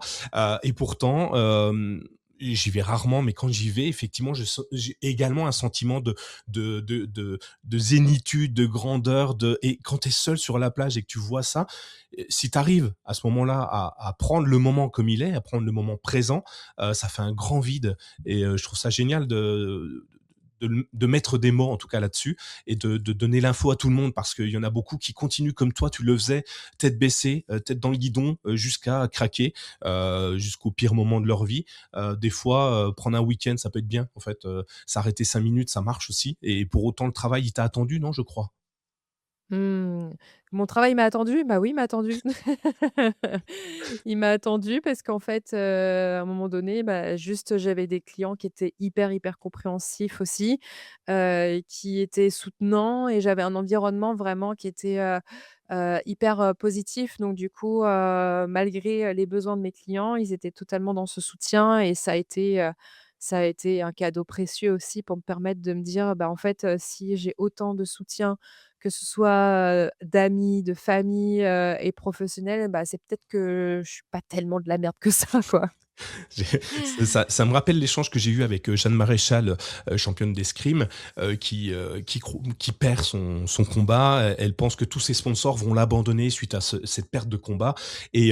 et pourtant, j'y vais rarement, mais quand j'y vais, effectivement, j'ai également un sentiment de zénitude, de grandeur, et quand tu es seul sur la plage et que tu vois ça, si tu arrives à ce moment-là à prendre le moment comme il est, à prendre le moment présent, ça fait un grand vide et je trouve ça génial de mettre des mots en tout cas là-dessus et de donner l'info à tout le monde parce qu'il y en a beaucoup qui continuent comme toi tu le faisais, tête baissée, tête dans le guidon, jusqu'à craquer, jusqu'au pire moment de leur vie. Des fois, prendre un week-end, ça peut être bien en fait, s'arrêter 5 minutes, ça marche aussi et pour autant le travail, il t'a attendu, non, je crois? Mmh. Mon travail m'a attendu? Bah oui, il m'a attendu. Il m'a attendu parce qu'en fait, à un moment donné, juste j'avais des clients qui étaient hyper, hyper compréhensifs aussi, qui étaient soutenants et j'avais un environnement vraiment qui était, hyper, positif. Donc du coup, malgré, les besoins de mes clients, ils étaient totalement dans ce soutien et ça a été un cadeau précieux aussi pour me permettre de me dire: «Bah, en fait, si j'ai autant de soutien que ce soit, d'amis, de famille, et professionnels, c'est peut-être que je suis pas tellement de la merde que ça, quoi. J'ai ça me rappelle l'échange que j'ai eu avec, Jeanne Maréchal, championne d'escrime, qui perd son combat. Elle pense que tous ses sponsors vont l'abandonner suite à cette perte de combat et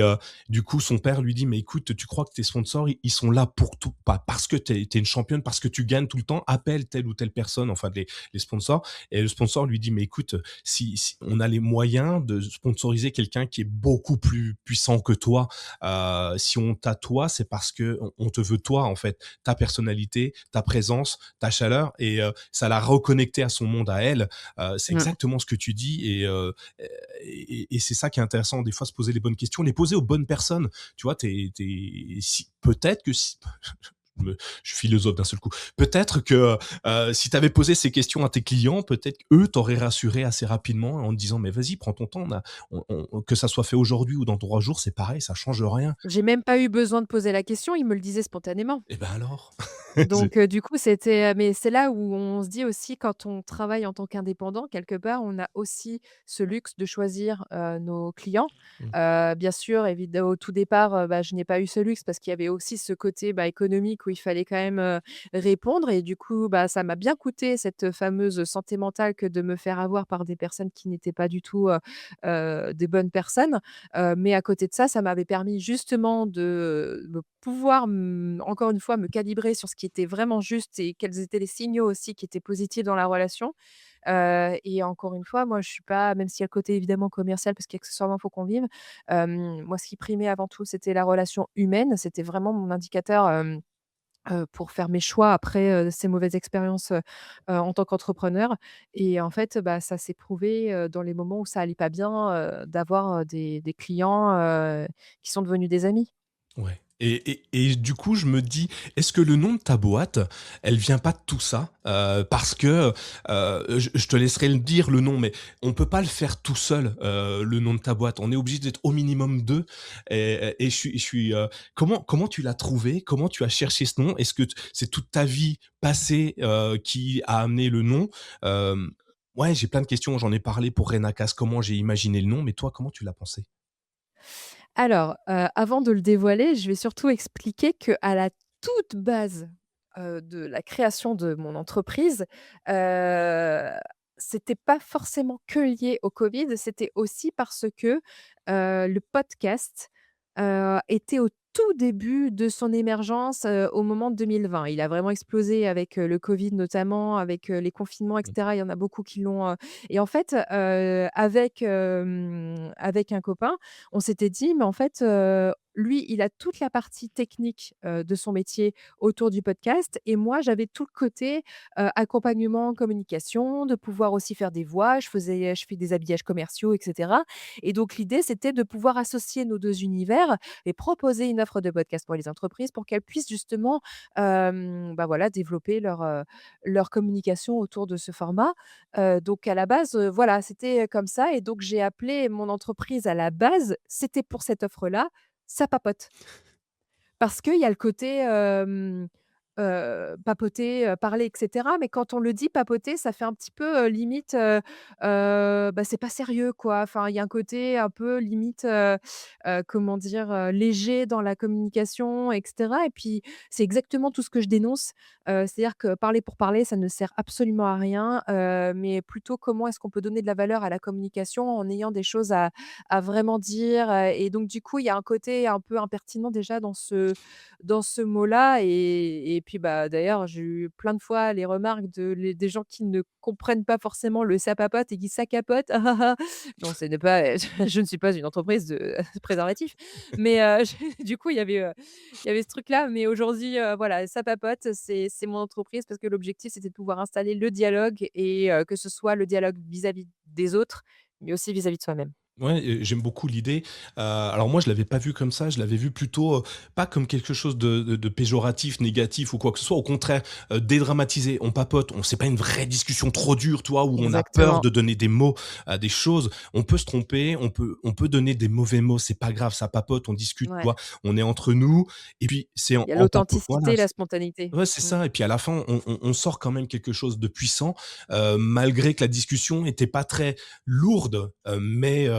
du coup, son père lui dit: «Mais écoute, tu crois que tes sponsors, ils sont là pour tout pas parce que tu es une championne, parce que tu gagnes tout le temps, appelle telle ou telle personne», enfin les sponsors et le sponsor lui dit: «Mais écoute, si on a les moyens de sponsoriser quelqu'un qui est beaucoup plus puissant que toi, si on t'a toi, c'est parce que on te veut toi en fait, ta personnalité, ta présence, ta chaleur et ça l'a reconnecté à son monde à elle. C'est Mmh. exactement ce que tu dis et c'est ça qui est intéressant des fois se poser les bonnes questions, les poser aux bonnes personnes. Tu vois, si, peut-être que si, je philosophe d'un seul coup. Peut-être que si tu avais posé ces questions à tes clients, peut-être qu'eux t'auraient rassuré assez rapidement en te disant mais vas-y, prends ton temps, que ça soit fait aujourd'hui ou dans 3 jours, c'est pareil, ça change rien. J'ai même pas eu besoin de poser la question, ils me le disaient spontanément. Et ben alors? Donc du coup, c'était, mais c'est là où on se dit aussi quand on travaille en tant qu'indépendant, quelque part, on a aussi ce luxe de choisir, nos clients. Mmh. Bien sûr, au tout départ, je n'ai pas eu ce luxe parce qu'il y avait aussi ce côté, économique où il fallait quand même, répondre et du coup, ça m'a bien coûté cette fameuse santé mentale que de me faire avoir par des personnes qui n'étaient pas du tout, des bonnes personnes. Mais à côté de ça, ça m'avait permis justement de me pouvoir, encore une fois, me calibrer sur ce qui était vraiment juste et quels étaient les signaux aussi qui étaient positifs dans la relation. Et encore une fois, moi, je suis pas, même s'il y a le côté évidemment commercial parce qu'accessoirement, il faut qu'on vive, moi, ce qui primait avant tout, c'était la relation humaine. C'était vraiment mon indicateur, pour faire mes choix après, ces mauvaises expériences, en tant qu'entrepreneur et en fait, ça s'est prouvé, dans les moments où ça allait pas bien, d'avoir, des clients, qui sont devenus des amis. Ouais Et du coup, je me dis, est-ce que le nom de ta boîte, elle vient pas de tout ça? Parce que, je te laisserai le dire le nom, mais on peut pas le faire tout seul, le nom de ta boîte. On est obligé d'être au minimum 2 et comment tu l'as trouvé? Comment tu as cherché ce nom? Est-ce que c'est toute ta vie passée, qui a amené le nom? Hem, ouais, j'ai plein de questions, j'en ai parlé pour Renakas, comment j'ai imaginé le nom, mais toi, comment tu l'as pensé? Alors, avant de le dévoiler, je vais surtout expliquer qu'à la toute base, de la création de mon entreprise, heu, c'était pas forcément que lié au Covid, c'était aussi parce que, le podcast, était au tout début de son émergence, au moment de 2020. Il a vraiment explosé avec, le Covid notamment, avec, les confinements et cetera. Il y en a beaucoup qui l'ont, et en fait, avec un copain, on s'était dit: «Mais en fait, lui, il a toute la partie technique, de son métier autour du podcast et moi, j'avais tout le côté, accompagnement, communication, de pouvoir aussi faire des voix. Je fais des habillages commerciaux et cetera, et donc l'idée, c'était de pouvoir associer nos 2 univers et proposer une offre de podcast pour les entreprises pour qu'elles puissent justement, bah, voilà, développer leur communication autour de ce format. Donc à la base, voilà, c'était comme ça, et donc j'ai appelé mon entreprise à la base, c'était pour cette offre-là, Ça papote. Parce qu'il y a le côté, papoter, parler et cetera, mais quand on le dit papoter, ça fait un petit peu, limite, bah, c'est pas sérieux, quoi. Enfin, il y a un côté un peu limite, comment dire? Léger dans la communication et cetera, et puis c'est exactement tout ce que je dénonce. C'est-à-dire que parler pour parler, ça ne sert absolument à rien, mais plutôt comment est-ce qu'on peut donner de la valeur à la communication en ayant des choses à vraiment dire, et donc du coup, il y a un côté un peu impertinent déjà dans ce mot-là, et puis, bah, d'ailleurs, j'ai eu plein de fois les remarques des gens qui ne comprennent pas forcément le «ça papote» et qui «ça capote». Ah ah ah. Non, ce n'est pas je ne suis pas une entreprise de préservatifs, mais du coup, il y avait ce truc-là, mais aujourd'hui, voilà, «ça papote», c'est mon entreprise parce que l'objectif, c'était de pouvoir installer le dialogue, et que ce soit le dialogue vis-à-vis des autres, mais aussi vis-à-vis de soi-même. Ouais, j'aime beaucoup l'idée. Alors moi, je l'avais pas vu comme ça, je l'avais vu plutôt, pas comme quelque chose de péjoratif, négatif ou quoi que ce soit. Au contraire, dédramatiser. On papote, c'est pas une vraie discussion trop dure, toi, où on a peur Exactement. de donner des mots à des choses. On peut se tromper, on peut donner des mauvais mots, c'est pas grave, ça papote, on discute, tu Ouais. vois? On est entre nous et puis c'est Il y a en papo voilà. l'authenticité, la spontanéité. Ouais, c'est Mmh. ça et puis à la fin, on sort quand même quelque chose de puissant, malgré que la discussion était pas très lourde, mais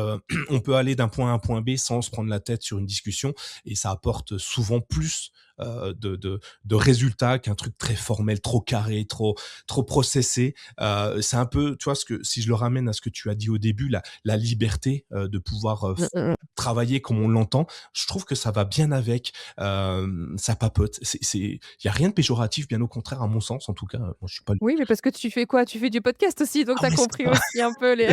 on peut aller d'un point A à un point B sans se prendre la tête sur une discussion et ça apporte souvent plus, de résultats qu'un truc très formel, trop carré, trop processé. C'est un peu, tu vois, ce que si je le ramène à ce que tu as dit au début, la liberté, de pouvoir, Mmh, mmh mh. travailler comme on l'entend, je trouve que ça va bien avec. Ça papote. Il y a rien de péjoratif, bien au contraire, à mon sens, en tout cas. Moi, je suis pas. Oui, mais parce que tu fais quoi? Tu fais du podcast aussi, donc Ah tu as ouais, c'est compris ça. aussi un peu les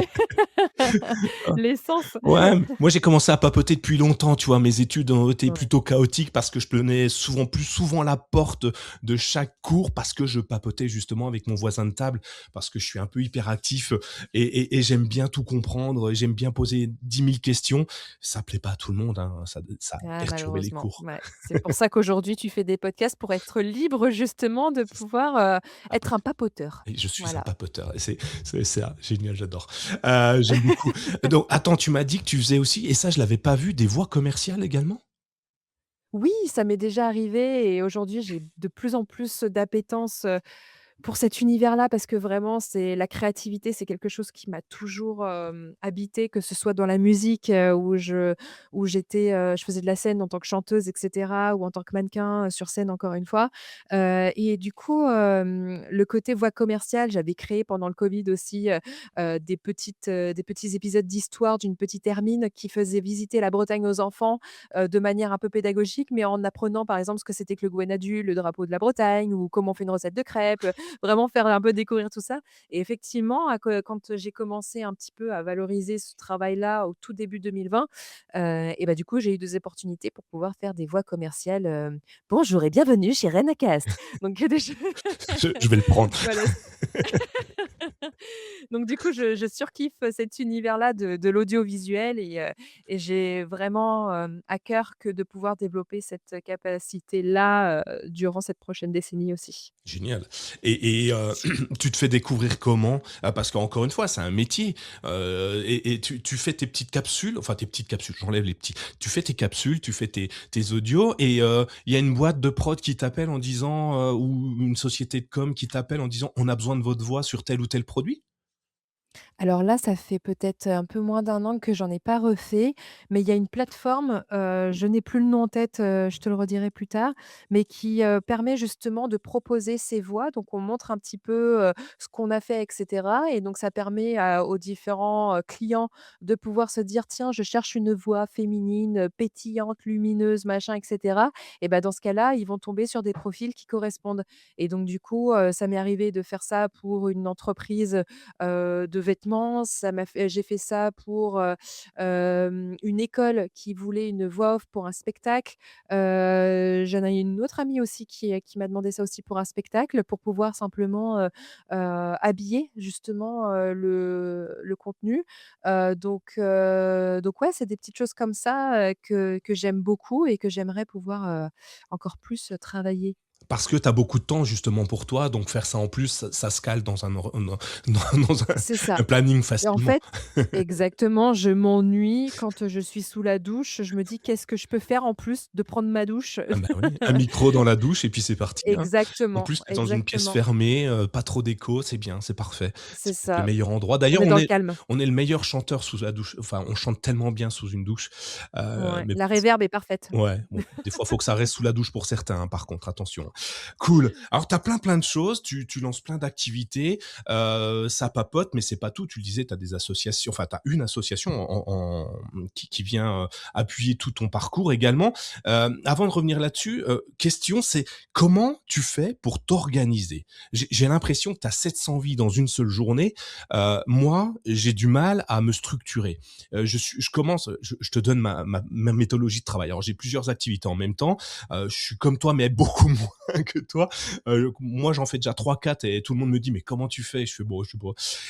l'essence. Ouais, moi j'ai commencé à papoter depuis longtemps, tu vois? Mes études ont été Ouais. plutôt chaotiques parce que je prenais souvent plus souvent la porte de chaque cours parce que je papotais justement avec mon voisin de table, parce que je suis un peu hyperactif, et j'aime bien tout comprendre, j'aime bien poser 10 000 questions. Ça plaît pas à tout le monde, hein, ça a Ah, perturbé les malheureusement, cours. ouais. C'est pour ça qu'aujourd'hui tu fais des podcasts pour être libre justement de pouvoir, être un papoteur. Et je suis un Voilà. papoteur et c'est ça, génial, j'adore. J'aime beaucoup. Donc attends, tu m'as dit que tu faisais aussi et ça je l'avais pas vu, des voix commerciales également? Oui, ça m'est déjà arrivé, et aujourd'hui j'ai de plus en plus d'appétence, pour cet univers-là, parce que vraiment c'est la créativité, c'est quelque chose qui m'a toujours, habitée, que ce soit dans la musique, je faisais de la scène en tant que chanteuse et cetera, ou en tant que mannequin, sur scène encore une fois, et du coup, le côté voix commerciale, j'avais créé pendant le covid aussi, des petits épisodes d'histoire d'une petite Hermine qui faisait visiter la Bretagne aux enfants, de manière un peu pédagogique, mais en apprenant par exemple ce que c'était que le Gwenadu, le drapeau de la Bretagne, ou comment on fait une recette de crêpes, vraiment faire un peu découvrir tout ça, et effectivement, quand j'ai commencé un petit peu à valoriser ce travail-là au tout début 2020, et bah, du coup, j'ai eu des opportunités pour pouvoir faire des voix commerciales, «Bonjour et bienvenue chez Renacast». Donc déjà Je vais le prendre. voilà. Donc du coup, je surkiffe cet univers-là de l'audiovisuel et j'ai vraiment, à cœur que de pouvoir développer cette capacité-là, durant cette prochaine décennie aussi. Génial. Tu te fais découvrir comment? Parce qu'encore une fois, c'est un métier, et tu fais tes petites capsules, enfin tes petites capsules, j'enlève les petits. Tu fais tes capsules, tu fais tes audios et il y a une boîte de prod qui t'appelle en disant, ou une société de com qui t'appelle en disant: «On a besoin de votre voix sur tel ou tel produit»? Alors là, ça fait peut-être un peu moins d'un an que j'en ai pas refait, mais il y a une plateforme, je n'ai plus le nom en tête, je te le redirai plus tard, mais qui, permet justement de proposer ses voix. Donc on montre un petit peu, ce qu'on a fait et cetera et donc ça permet aux différents, clients de pouvoir se dire: «Tiens, je cherche une voix féminine, pétillante, lumineuse, machin et cetera» et ben dans ce cas-là, ils vont tomber sur des profils qui correspondent et donc du coup, ça m'est arrivé de faire ça pour une entreprise de vêtements. Ça m'a fait j'ai fait ça pour, une école qui voulait une voix off pour un spectacle. J'en ai une autre amie aussi qui m'a demandé ça aussi pour un spectacle, pour pouvoir simplement, habiller justement, le contenu. Donc ouais, c'est des petites choses comme ça, que j'aime beaucoup et que j'aimerais pouvoir, encore plus, travailler. Parce que tu as beaucoup de temps justement pour toi, donc faire ça en plus, ça se cale dans dans C'est ça. un planning Et en facilement. fait exactement, je m'ennuie quand, je suis sous la douche. Je me dis: «Qu'est-ce que je peux faire en plus de prendre ma douche?» Ah bah oui, un micro dans la douche et puis c'est parti, hein. En Exactement, plus, tu es dans une pièce exactement. fermée, pas trop d'écho, c'est bien, c'est parfait. C'est C'est peut-être le ça. meilleur endroit. On D'ailleurs, est dans le calme. on est le meilleur chanteur sous la douche. Enfin, on chante tellement bien sous une douche, Ouais, mais la bon, réverb est parfaite. ouais, bon, des fois, faut que ça reste sous la douche pour certains, hein, par contre, attention. Cool. Alors, tu as plein de choses, tu lances plein d'activités, ça papote, mais c'est pas tout. Tu le disais, tu as des associations, enfin, tu as une association qui vient, appuyer tout ton parcours également. Avant de revenir là-dessus, question, c'est comment tu fais pour t'organiser? J'ai l'impression que tu as 700 vies dans une seule journée. Moi, j'ai du mal à me structurer. Je commence, je te donne ma méthodologie de travail. Alors j'ai plusieurs activités en même temps. Je suis comme toi, mais beaucoup moins que toi. Moi, j'en fais déjà trois, quatre, et tout le monde me dit: «Mais comment tu fais?» Je fais: «Bon, je sais pas»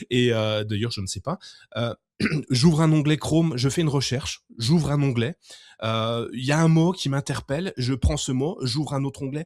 et d'ailleurs, je ne sais pas. Heu, J'ouvre un onglet Chrome, je fais une recherche, j'ouvre un onglet, il y a un mot qui m'interpelle, je prends ce mot, j'ouvre un autre onglet,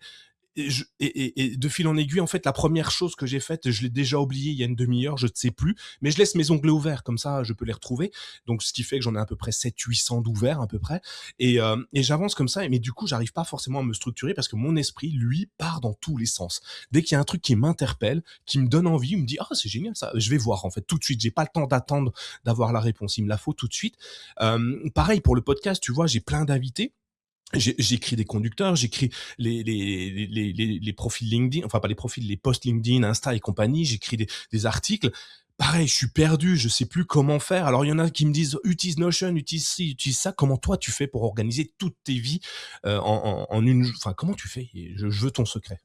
et de fil en aiguille, en fait, la première chose que j'ai faite, je l'ai déjà oubliée il y a une demi-heure, je ne sais plus, mais je laisse mes onglets ouverts, comme ça, je peux les retrouver. Donc, ce qui fait que j'en ai à peu près 700-800 d'ouverts, à peu près. Et j'avance comme ça, mais du coup, j'arrive pas forcément à me structurer parce que mon esprit, lui, part dans tous les sens. Dès qu'il y a un truc qui m'interpelle, qui me donne envie, il me dit: «Ah, c'est génial ça», je vais voir, en fait, tout de suite. J'ai pas le temps d'attendre d'avoir la réponse. Il me la faut tout de suite. Pareil pour le podcast, tu vois, j'ai plein d'invités. J'écris des conducteurs, j'écris les profils LinkedIn, enfin pas les profils, les posts LinkedIn, Insta et compagnie, j'écris des articles. Pareil, je suis perdu, je sais plus comment faire. Alors il y en a qui me disent: «Utilise Notion, utilise ci, utilise ça». Comment toi tu fais pour organiser toutes tes vies, en une enfin comment tu fais? Je veux ton secret.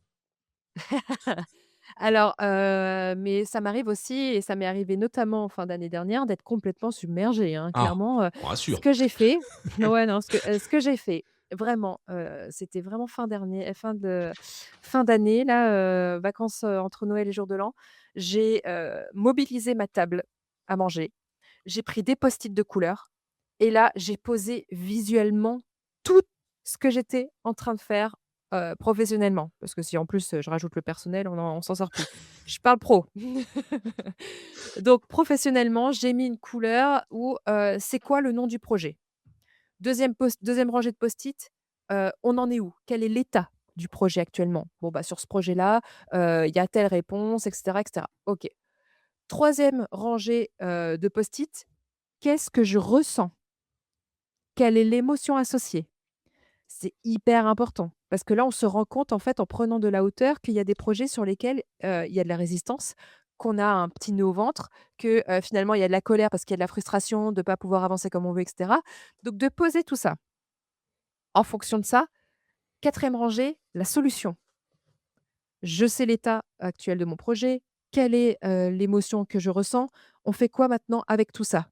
Alors, mais ça m'arrive aussi et ça m'est arrivé notamment en fin d'année dernière d'être complètement submergée, hein. Ah, Clairement, on ce rassure. que j'ai fait ouais, non, ce que j'ai fait vraiment, c'était vraiment fin d'année là, vacances, entre Noël et jour de l'an. J'ai, mobilisé ma table à manger. J'ai pris des post-it de couleur et là, j'ai posé visuellement tout ce que j'étais en train de faire, professionnellement. Parce que si en plus, je rajoute le personnel, on s'en sort plus. Je parle pro. Donc professionnellement, j'ai mis une couleur où, c'est quoi le nom du projet? 2e rangée de post-it, on en est où? Quel est l'état du projet actuellement? Bon, bah, sur ce projet-là, il y a telle réponse et cetera et cetera. OK. 3e rangée, de post-it, qu'est-ce que je ressens? Quelle est l'émotion associée? C'est hyper important parce que là, on se rend compte, en fait, en prenant de la hauteur, qu'il y a des projets sur lesquels, il y a de la résistance, qu'on a un petit nœud au ventre, que, finalement, il y a de la colère parce qu'il y a de la frustration de ne pas pouvoir avancer comme on veut et cetera. Donc de poser tout ça. En fonction de ça, 4e rangée, la solution. Je sais l'état actuel de mon projet, quelle est, l'émotion que je ressens, on fait quoi maintenant avec tout ça?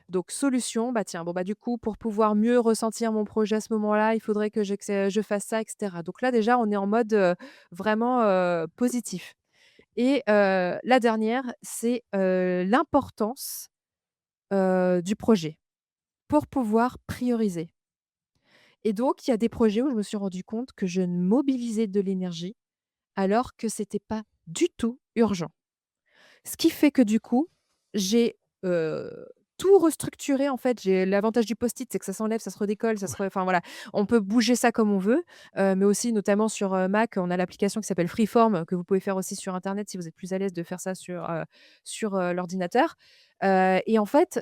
Donc solution, bah, tiens, bon, bah, du coup, pour pouvoir mieux ressentir mon projet à ce moment-là, il faudrait que je fasse ça et cetera. Donc là, déjà, on est en mode, vraiment, positif et la dernière, c'est, l'importance, du projet pour pouvoir prioriser. Et donc il y a des projets où je me suis rendu compte que je mobilisais de l'énergie alors que c'était pas du tout urgent. Ce qui fait que du coup, j'ai, tout restructuré en fait. J'ai l'avantage du post-it, c'est que ça s'enlève, ça se redécolle, ça se re enfin voilà, on peut bouger ça comme on veut, mais aussi notamment sur, Mac, on a l'application qui s'appelle Freeform, que vous pouvez faire aussi sur internet si vous êtes plus à l'aise de faire ça sur l'ordinateur, et en fait,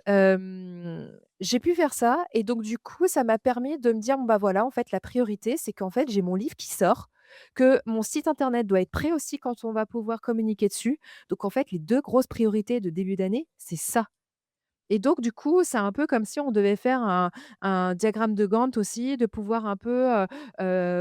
j'ai pu faire ça et donc du coup, ça m'a permis de me dire: «Bon bah voilà, en fait, la priorité, c'est qu'en fait, j'ai mon livre qui sort, que mon site internet doit être prêt aussi quand on va pouvoir communiquer dessus». Donc en fait, les 2 grosses priorités de début d'année, c'est ça. Et donc du coup, c'est un peu comme si on devait faire un diagramme de Gantt aussi, de pouvoir un peu,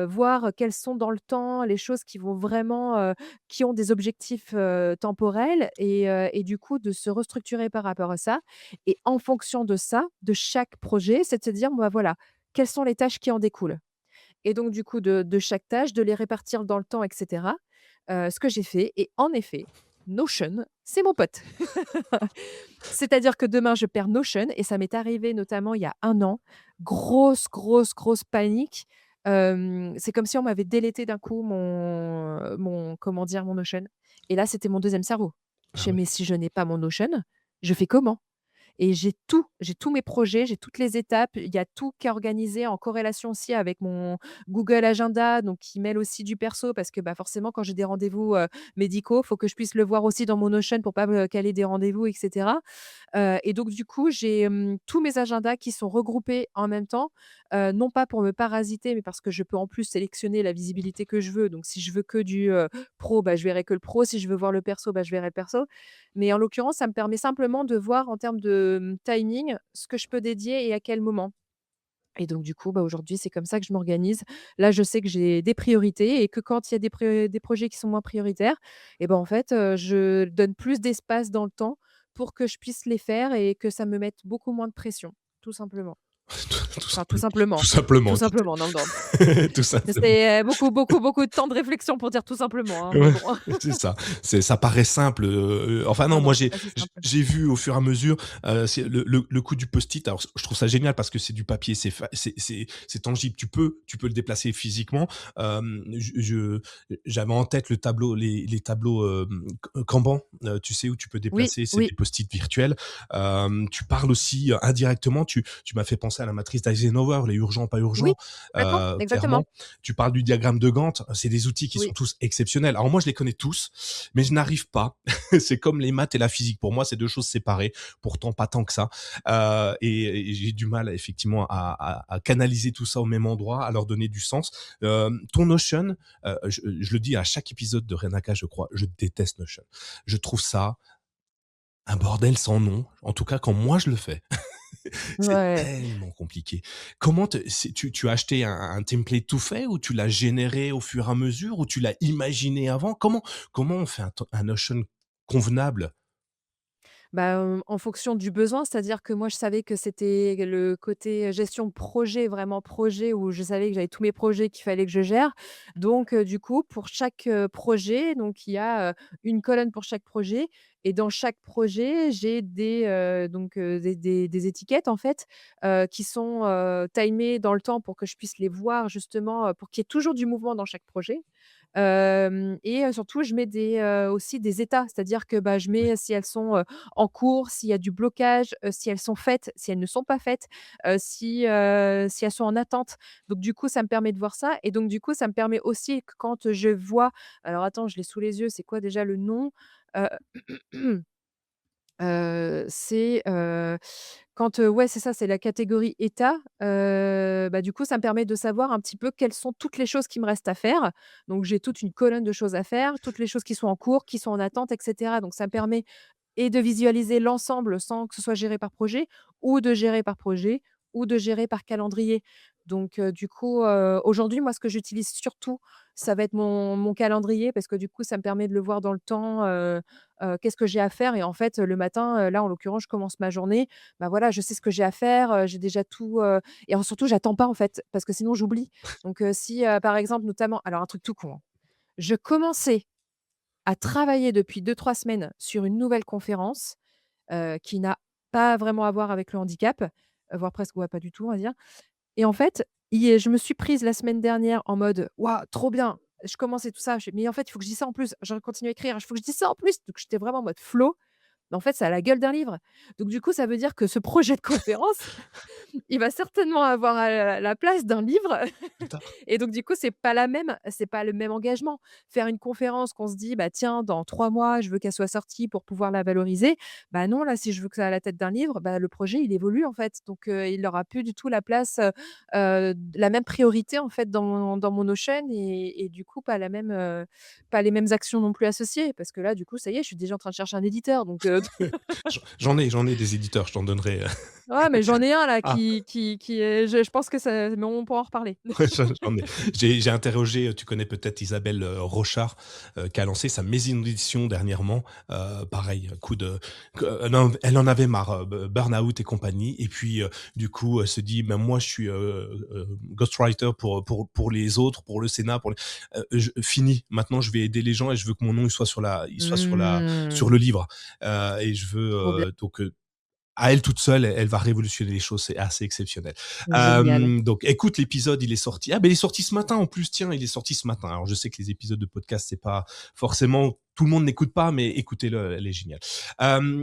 voir quelles sont dans le temps les choses qui vont vraiment, qui ont des objectifs, temporels et du coup de se restructurer par rapport à ça et en fonction de ça, de chaque projet, c'est de se dire: «Bon bah voilà, quelles sont les tâches qui en découlent?» Et donc du coup de chaque tâche, de les répartir dans le temps et cetera. Ce que j'ai fait et en effet, Notion, c'est mon pote. C'est-à-dire que demain, je perds Notion et ça m'est arrivé notamment il y a 1 an. Grosse, grosse, grosse panique. C'est comme si on m'avait délété d'un coup mon comment dire? Mon Notion et là, c'était mon deuxième cerveau. Je Ah fais: oui. «Mais si je n'ai pas mon Notion, je fais comment?» Et j'ai tous mes projets, j'ai toutes les étapes. Il y a tout qui est organisé en corrélation aussi avec mon Google Agenda, donc qui mêle aussi du perso parce que, bah, forcément quand j'ai des rendez-vous, médicaux, faut que je puisse le voir aussi dans mon Notion pour pas me caler des rendez-vous et cetera. Et donc du coup, j'ai, tous mes agendas qui sont regroupés en même temps, non pas pour me parasiter, mais parce que je peux en plus sélectionner la visibilité que je veux. Donc si je veux que du, pro, bah, je verrai que le pro. Si je veux voir le perso, bah, je verrai le perso. Mais en l'occurrence, ça me permet simplement de voir en termes de, timing, ce que je peux dédier et à quel moment. Et donc du coup, bah, aujourd'hui, c'est comme ça que je m'organise. Là, je sais que j'ai des priorités et que quand il y a des projets qui sont moins prioritaires et ben, en fait, je donne plus d'espace dans le temps pour que je puisse les faire et que ça me mette beaucoup moins de pression, tout simplement. Tout Enfin, tout simplement, tout simplement, tout simplement, tu simplement, non, non. sais. Tout simplement. C'est, beaucoup, beaucoup, beaucoup de temps de réflexion pour dire tout simplement, hein, mais Ouais, bon. c'est ça. Ça paraît simple, enfin non, Non, moi non, c'est pas si simple. j'ai vu au fur et à mesure, c'est le coup du post-it. Alors je trouve ça génial parce que c'est du papier, c'est tangible. Tu peux le déplacer physiquement. J'avais en tête le tableau les tableaux, Kanban, tu sais, où tu peux Oui, déplacer, c'est oui, des post-it virtuels. Tu parles aussi, indirectement, tu m'as fait penser à la matrice d'Eisenhower, les urgents, pas oui, urgents, complètement, exactement. clairement. Tu parles du diagramme de Gantt, c'est des outils qui sont Oui. tous exceptionnels. Alors moi, je les connais tous, mais je n'arrive pas. C'est comme les maths et la physique. Pour moi, c'est 2 choses séparées, pourtant pas tant que ça. Et j'ai du mal effectivement à canaliser tout ça au même endroit, à leur donner du sens. Ton Notion, je le dis à chaque épisode de Renaka, je crois, je déteste Notion. Je trouve ça un bordel sans nom, en tout cas quand moi je le fais. C'est Ouais. tellement compliqué. Comment tu as acheté un template tout fait ou tu l'as généré au fur et à mesure ou tu l'as imaginé avant? Comment on fait un Notion convenable? Bah, en fonction du besoin, c'est-à-dire que moi, je savais que c'était le côté gestion de projet, vraiment projet, où je savais que j'avais tous mes projets qu'il fallait que je gère. Donc, du coup, pour chaque, projet, donc il y a, une colonne pour chaque projet et dans chaque projet, j'ai des étiquettes, en fait, qui sont, timées dans le temps pour que je puisse les voir justement, pour qu'il y ait toujours du mouvement dans chaque projet. Et surtout, je mets aussi des états, c'est-à-dire que, bah, je Oui. mets si elles sont, en cours, s'il y a du blocage, si elles sont faites, si elles ne sont pas faites, si elles sont en attente. Donc du coup, ça me permet de voir ça et donc du coup, ça me permet aussi que quand je vois alors attends, je l'ai sous les yeux, c'est quoi déjà le nom? Heu, c'est, quand, ouais, c'est ça, c'est la catégorie état, bah, du coup, ça me permet de savoir un petit peu quelles sont toutes les choses qui me restent à faire. Donc j'ai toute une colonne de choses à faire, toutes les choses qui sont en cours, qui sont en attente et cetera. Donc ça me permet et de visualiser l'ensemble sans que ce soit géré par projet ou de gérer par projet ou de gérer par calendrier. Donc du coup, aujourd'hui, moi, ce que j'utilise surtout, ça va être mon calendrier parce que du coup, ça me permet de le voir dans le temps, qu'est-ce que j'ai à faire et en fait, le matin, là, en l'occurrence, je commence ma journée, bah, voilà, je sais ce que j'ai à faire, j'ai déjà tout, et surtout, j'attends pas, en fait, parce que sinon j'oublie. Donc si, par exemple, notamment alors un truc tout con, hein, je commençais à travailler depuis 2-3 semaines sur une nouvelle conférence, qui n'a pas vraiment à voir avec le handicap, voire presque ouais, pas du tout, on va dire. Et en fait, je me suis prise la semaine dernière en mode: «Waouh, trop bien!» Je commence et tout ça, je fais: «Mais en fait, il faut que je dise ça en plus». Je continue à écrire: «Il faut que je dise ça en plus». Donc j'étais vraiment en mode flow. Mais en fait, ça a la gueule d'un livre. Donc du coup, ça veut dire que ce projet de conférence, il va certainement avoir, la place d'un livre. D'accord. Et donc du coup, c'est pas le même engagement. Faire une conférence qu'on se dit: «Bah, tiens, dans 3 mois, je veux qu'elle soit sortie pour pouvoir la valoriser». Bah, non, là, si je veux que ça a la tête d'un livre, bah, le projet, il évolue, en fait. Donc il aura plus du tout la place, la même priorité, en fait, dans mon Notion et du coup, pas les mêmes actions non plus associées. Parce que là, du coup, ça y est, je suis déjà en train de chercher un éditeur donc J'en ai des éditeurs, je t'en donnerai. ouais, mais j'en ai un là Ah, qui est je pense que ça mais on pourra en reparler. ouais, j'en ai. J'ai interrogé, tu connais peut-être Isabelle, Rochard, qui a lancé sa maison d'édition dernièrement. Pareil, coup de elle en avait marre, burn-out et compagnie et puis, du coup, elle se dit: «Ben, moi, je suis, ghostwriter pour les autres, pour le Sénat, pour les je fini. Maintenant, je vais aider les gens et je veux que mon nom, il soit sur Mmh. le livre». Et je veux, Trop bien, donc à elle toute seule, elle va révolutionner les choses, c'est assez exceptionnel. génial. Donc écoute, l'épisode, il est sorti. Ah, ben il est sorti ce matin en plus, tiens, il est sorti ce matin. Alors je sais que les épisodes de podcast, c'est pas forcément tout le monde n'écoute pas, mais écoutez-le, elle est géniale.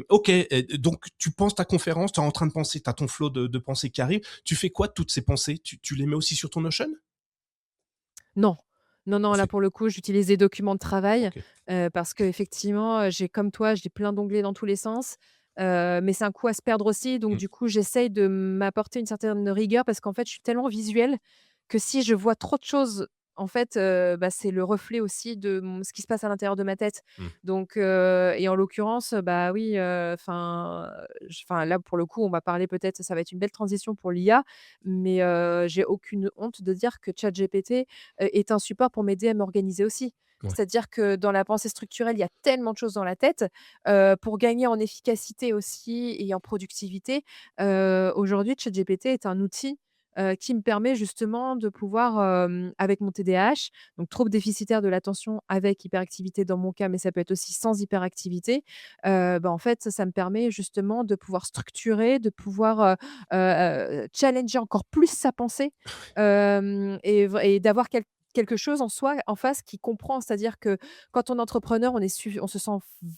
OK, donc tu penses ta conférence, tu es en train de penser, tu as ton flot de pensées qui arrivent. Tu fais quoi de toutes ces pensées? Tu les mets aussi sur ton Notion? Non, non, non, là, C'est pour le coup, j'utilise des documents de travail, OK. parce qu'effectivement, j'ai comme toi, j'ai plein d'onglets dans tous les sens, mais c'est un coup à se perdre aussi. Donc Mmh. du coup, j'essaye de m'apporter une certaine rigueur parce qu'en fait, je suis tellement visuelle que si je vois trop de choses, en fait, bah, c'est le reflet aussi de ce qui se passe à l'intérieur de ma tête. Mmh. Donc et en l'occurrence, bah, oui, enfin, là, pour le coup, on va parler peut-être ça va être une belle transition pour l'IA, mais j'ai aucune honte de dire que ChatGPT est un support pour m'aider à m'organiser aussi. Ouais. C'est-à-dire que dans la pensée structurelle, il y a tellement de choses dans la tête, pour gagner en efficacité aussi et en productivité, aujourd'hui ChatGPT est un outil, qui me permet justement de pouvoir, avec mon TDAH, donc trouble déficitaire de l'attention avec hyperactivité dans mon cas, mais ça peut être aussi sans hyperactivité, bah, en fait, ça me permet justement de pouvoir structurer, de pouvoir, challenger encore plus sa pensée, et d'avoir quelque chose en soi, en face qui comprend. C'est-à-dire que quand on est entrepreneur, on se sent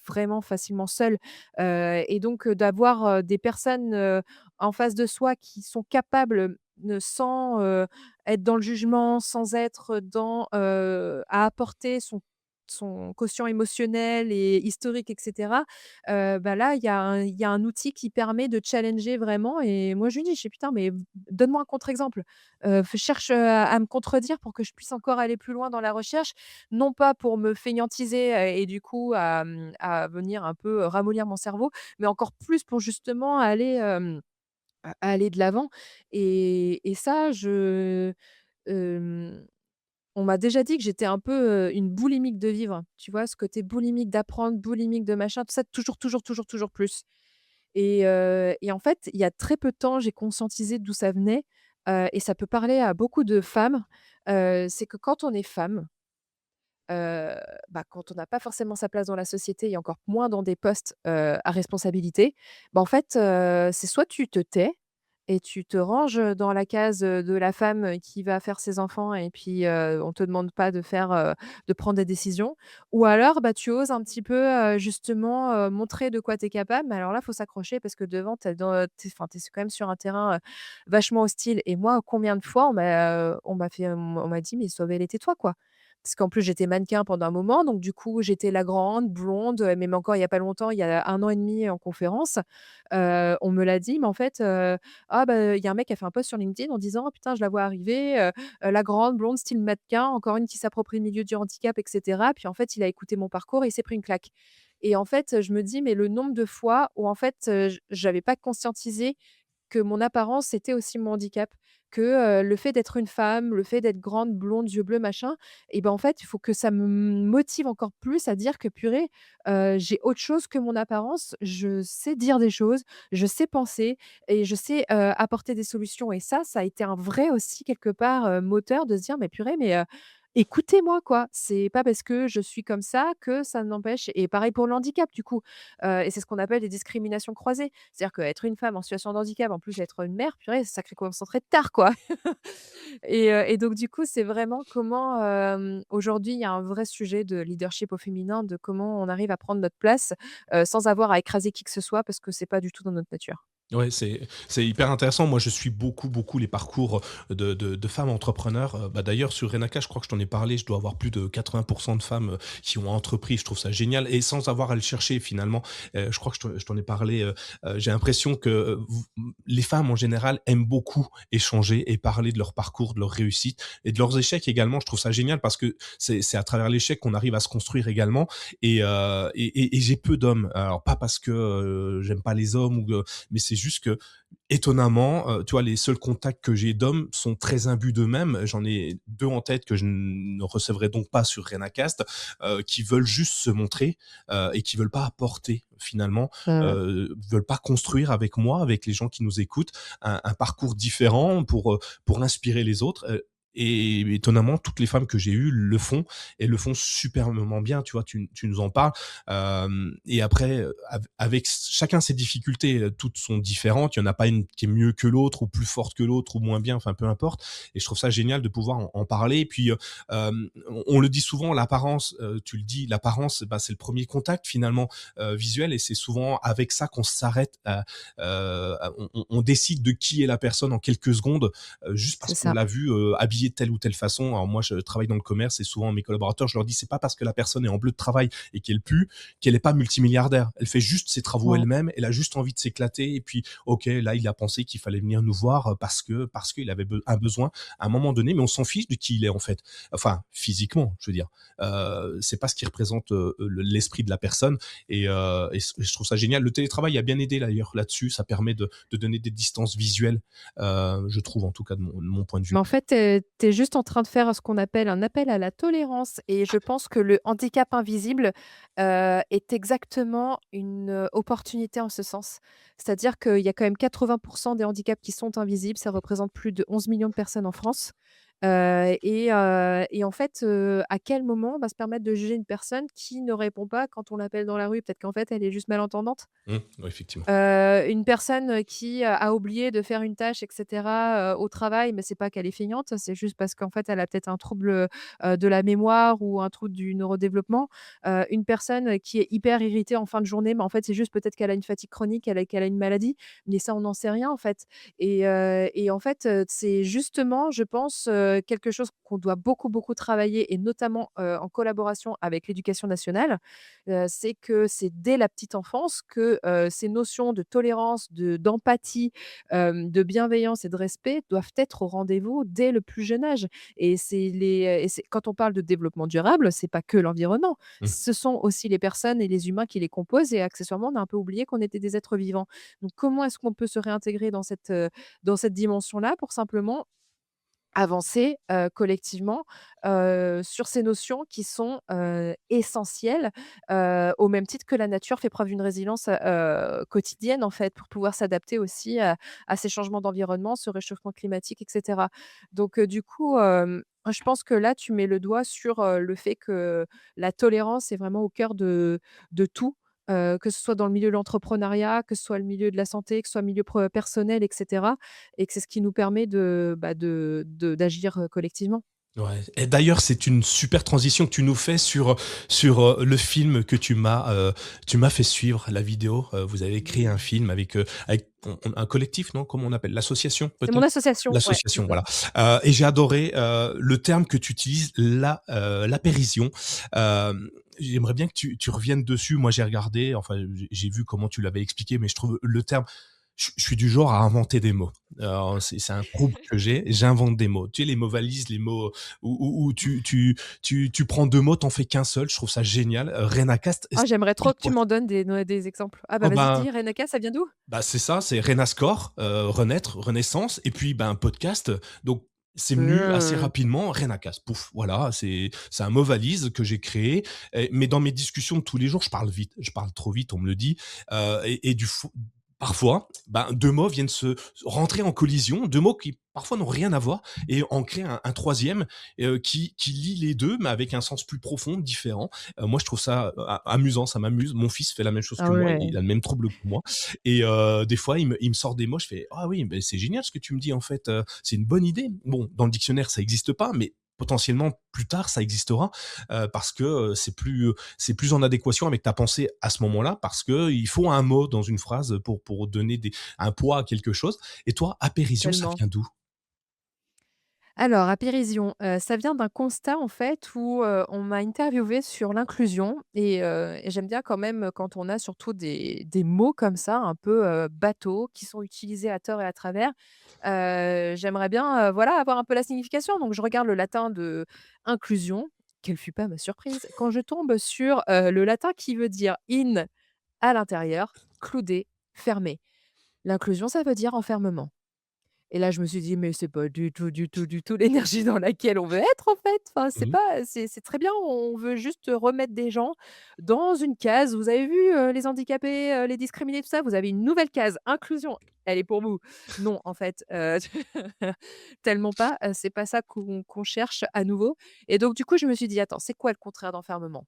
vraiment facilement seul, et donc d'avoir, des personnes, en face de soi qui sont capables, sans, être dans le jugement, sans être dans, à apporter son quotient émotionnel et historique et cetera, bah, là, il y a un outil qui permet de challenger vraiment et moi je lui dis, je fais: «Putain mais donne-moi un contre-exemple, f cherche, à me contredire pour que je puisse encore aller plus loin dans la recherche». Non pas pour me fainéantiser, et du coup à venir un peu, ramollir mon cerveau, mais encore plus pour justement aller de l'avant et ça hem on m'a déjà dit que j'étais un peu, une boulimique de vivre, tu vois? Ce côté boulimique d'apprendre, boulimique de machin, tout ça, toujours, toujours, toujours, toujours plus et en fait, il y a très peu de temps, j'ai conscientisé d'où ça venait, et ça peut parler à beaucoup de femmes. C'est que quand on est femme, bah, quand on n'a pas forcément sa place dans la société et encore moins dans des postes, à responsabilité, bah, en fait, c'est soit tu te tais et tu te ranges, dans la case, de la femme, qui va faire ses enfants et puis, on te demande pas de prendre des décisions ou alors, bah, tu oses un petit peu, justement, montrer de quoi tu es capable. Mais alors là, faut s'accrocher parce que devant tu es enfin, tu es quand même sur un terrain, vachement hostile et moi, combien de fois on m'a dit: «Mais Sauvé, tais-toi, quoi». Parce qu'en plus, j'étais mannequin pendant un moment, donc du coup, j'étais la grande, blonde, même encore il y a pas longtemps, il y a 1 an et demi en conférence, on me l'a dit, mais en fait, ah bah, il y a un mec qui a fait un post sur LinkedIn en disant: «Oh putain, je la vois arriver, la grande blonde style mannequin, encore une qui s'approprie le milieu du handicap» et cetera. Puis en fait, il a écouté mon parcours et il s'est pris une claque et en fait, je me dis: «Mais le nombre de fois où en fait, j'avais pas conscientisé que mon apparence, c'était aussi mon handicap, que, le fait d'être une femme, le fait d'être grande, blonde, yeux bleus, machin et ben, en fait, il faut que ça me motive encore plus à dire que purée, j'ai autre chose que mon apparence. Je sais dire des choses, je sais penser et je sais, apporter des solutions et ça a été un vrai aussi quelque part, moteur de se dire: «Mais purée, mais écoutez-moi quoi. C'est pas parce que je suis comme ça que ça n'empêche et pareil pour le handicap du coup, et c'est ce qu'on appelle les discriminations croisées. C'est-à-dire qu'être une femme en situation de handicap, en plus être une mère, purée, sacré concentré de tard quoi. Et donc du coup, c'est vraiment comment, aujourd'hui, il y a un vrai sujet de leadership au féminin, de comment on arrive à prendre notre place, sans avoir à écraser qui que ce soit parce que c'est pas du tout dans notre nature. Ouais, c'est hyper intéressant. Moi, je suis beaucoup les parcours de femmes entrepreneurs. Bah, d'ailleurs, sur Renaka, je crois que je t'en ai parlé, je dois avoir plus de 80 de femmes, qui ont entrepris. Je trouve ça génial et sans avoir à le chercher finalement. Je crois que je t'en ai parlé, j'ai l'impression que, les femmes en général aiment beaucoup échanger et parler de leur parcours, de leur réussite et de leurs échecs également. Je trouve ça génial parce que c'est à travers l'échec qu'on arrive à se construire également et j'ai peu d'hommes. Alors pas parce que, j'aime pas les hommes ou mais c'est juste que étonnamment, tu vois, les seuls contacts que j'ai d'hommes sont très imbus d'eux-mêmes. J'en ai 2 en tête que je ne recevrai donc pas sur Renacast, qui veulent juste se montrer, et qui veulent pas apporter finalement, veulent pas construire avec moi, avec les gens qui nous écoutent, un parcours différent pour inspirer les autres, et étonnamment, toutes les femmes que j'ai eues le font et le font superbement bien, tu vois? Tu nous en parles. Et après, avec chacun ses difficultés, toutes sont différentes. Il y en a pas une qui est mieux que l'autre ou plus forte que l'autre ou moins bien, enfin peu importe. Et je trouve ça génial de pouvoir en parler. Et puis, on le dit souvent, l'apparence, tu le dis, l'apparence, bah, c'est le premier contact finalement visuel, et c'est souvent avec ça qu'on s'arrête. On décide de qui est la personne en quelques secondes, juste C'est parce qu'on ça. l'a vu habillé de telle ou telle façon. Alors moi, je travaille dans le commerce et souvent mes collaborateurs, je leur dis, c'est pas parce que la personne est en bleu de travail et qu'elle pue qu'elle est pas multimilliardaire. Elle fait juste ses travaux Ouais. elle-même. Elle a juste envie de s'éclater. Et puis, ok, là, il a pensé qu'il fallait venir nous voir parce qu'il avait un besoin à un moment donné. Mais on s'en fiche de qui il est en fait. Enfin, physiquement, je veux dire. C'est pas ce qui représente l'esprit de la personne. Et je trouve ça génial. Le télétravail a bien aidé d'ailleurs là-dessus. Ça permet de donner des distances visuelles. Je trouve en tout cas de mon point de vue. Mais en fait, tu es juste en train de faire ce qu'on appelle un appel à la tolérance et je pense que le handicap invisible, est exactement une, opportunité en ce sens. C'est-à-dire qu'il y a quand même 80 des handicaps qui sont invisibles, ça représente plus de 11 millions de personnes en France. Et en fait, à quel moment on va se permettre de juger une personne qui ne répond pas quand on l'appelle dans la rue? Peut-être qu'en fait, elle est juste malentendante? Ouais, effectivement. Une personne, qui a oublié de faire une tâche et cetera, au travail, mais c'est pas qu'elle est feignante, c'est juste parce qu'en fait, elle a peut-être un trouble, de la mémoire ou un trouble du neurodéveloppement. Une personne, qui est hyper irritée en fin de journée, mais en fait, c'est juste peut-être qu'elle a une fatigue chronique, qu'elle a une maladie, mais ça, on n'en sait rien, en fait. Et en fait, c'est justement, je pense, quelque chose qu'on doit beaucoup, beaucoup travailler et notamment, en collaboration avec l'éducation nationale. C'est que c'est dès la petite enfance que, ces notions de tolérance, d'empathie, de bienveillance et de respect doivent être au rendez-vous dès le plus jeune âge et c'est quand on parle de développement durable, c'est pas que l'environnement, Mmh. ce sont aussi les personnes et les humains qui les composent et accessoirement, on a un peu oublié qu'on était des êtres vivants. Donc comment est-ce qu'on peut se réintégrer dans cette dimension-là pour simplement avancer, collectivement, sur ces notions qui sont, essentielles, au même titre que la nature fait preuve d'une résilience, quotidienne, en fait, pour pouvoir s'adapter aussi à ces changements d'environnement, ce réchauffement climatique et cetera. Donc du coup, je pense que là, tu mets le doigt sur, le fait que la tolérance est vraiment au cœur de tout, que ce soit dans le milieu de l'entrepreneuriat, que ce soit le milieu de la santé, que ce soit le milieu personnel et cetera et que c'est ce qui nous permet d'agir, collectivement. Ouais, et d'ailleurs, c'est une super transition que tu nous fais sur le film que tu m'as fait suivre, la vidéo. Vous avez créé un film avec un collectif, non? Comment on appelle? L'association, C'est mon peut-être? association, ouais, c'est L'association, ça. voilà. Et j'ai adoré, le terme que tu utilises, l'apérision. J'aimerais bien que tu reviennes dessus. Moi, j'ai regardé, enfin, j'ai vu comment tu l'avais expliqué, mais je trouve le terme, je suis du genre à inventer des mots. C'est un trouble que j'ai, j'invente des mots. Tu sais, les mots valises, les mots où tu prends 2 mots, tu fais qu'un seul. Je trouve ça génial. Renacast, Ah, c'est j'aimerais trop pile que tu poil. m'en donnes des exemples. Ah bah, Oh vas-y, ben, dis, Renaka, ça vient d'où? c'est ça, c'est Renascore, renaître, renaissance, et puis, ben, podcast. Donc c'est venu assez Heu, rapidement, Renacast, pouf, voilà, c'est un mot valise que j'ai créé, mais dans mes discussions de tous les jours, je parle vite, je parle trop vite, on me le dit, et du fou Parfois, ben, 2 mots viennent se rentrer en collision, 2 mots qui parfois n'ont rien à voir et en créer un 3e, qui lie les 2 mais avec un sens plus profond, différent. Moi je trouve ça amusant, ça m'amuse. Mon fils fait la même chose Ah que moi, ouais, il a le même trouble que moi et des fois il me sort des mots, je fais: «Ah oui, beh, c'est génial ce que tu me dis en fait, c'est une bonne idée». Bon, dans le dictionnaire ça existe pas, mais potentiellement plus tard ça existera, parce que, c'est plus en adéquation avec ta pensée à ce moment-là, parce que il faut un mot dans une phrase pour donner un poids à quelque chose. Et toi, apérision, ça tellement. vient d'où? Alors, apérision, ça vient d'un constat en fait où, on m'a interviewée sur l'inclusion et j'aime bien quand même quand on a surtout des mots comme ça un peu, bateaux qui sont utilisés à tort et à travers. J'aimerais bien, voilà, avoir un peu la signification. Donc je regarde le latin de inclusion, quelle fut pas ma surprise quand je tombe sur, le latin qui veut dire «in» à l'intérieur, «cluder», fermer. L'inclusion, ça veut dire enfermement. Et là, je me suis dit: «Mais c'est pas du tout, du tout, du tout l'énergie dans laquelle on veut être, en fait. Enfin, c'est Mmh. pas c'est très bien, on veut juste remettre des gens dans une case. Vous avez vu, les handicapés, les discriminés, tout ça? Vous avez une nouvelle case, inclusion, elle est pour vous». Non, en fait, tellement pas, c'est pas ça qu'on cherche à nouveau et donc du coup, je me suis dit: «Attends, c'est quoi le contraire d'enfermement?»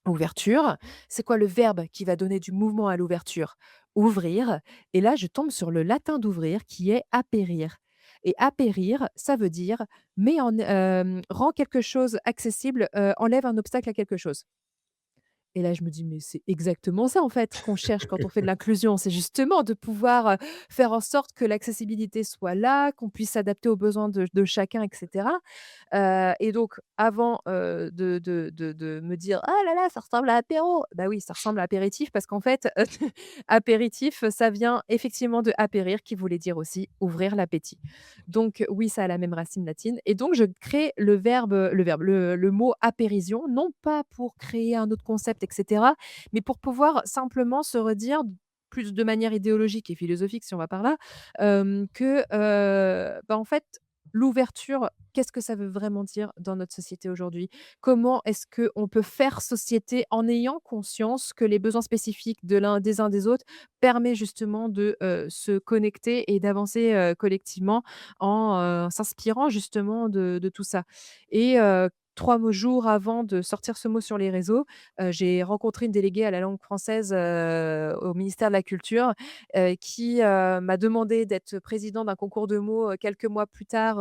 Ouverture. C'est quoi le verbe qui va donner du mouvement à l'ouverture? Ouvrir. Et là, je tombe sur le latin d'ouvrir qui est apérir. Et apérir, ça veut dire rend quelque chose accessible, enlève un obstacle à quelque chose. Et là, je me dis: «Mais c'est exactement ça, en fait, qu'on cherche quand on fait de l'inclusion». C'est justement de pouvoir, faire en sorte que l'accessibilité soit là, qu'on puisse s'adapter aux besoins de chacun et cetera. Et donc avant, de me dire: «Ah là là, ça ressemble à apéro». Bah oui, ça ressemble à apéritif parce qu'en fait, apéritif, ça vient effectivement de apérir qui voulait dire aussi ouvrir l'appétit. Donc oui, ça a la même racine latine et donc je crée le mot apérision, non pas pour créer un autre concept et cetera, mais pour pouvoir simplement se redire plus de manière idéologique et philosophique si on va par là, que, bah, en fait, l'ouverture, qu'est-ce que ça veut vraiment dire dans notre société aujourd'hui? Comment est-ce qu'on peut faire société en ayant conscience que les besoins spécifiques des uns des autres permet justement de, se connecter et d'avancer, collectivement en, s'inspirant justement de tout ça et 3 jours avant de sortir ce mot sur les réseaux, j'ai rencontré une déléguée à la langue française, au ministère de la Culture, qui, m'a demandé d'être président d'un concours de mots, quelques mois plus tard,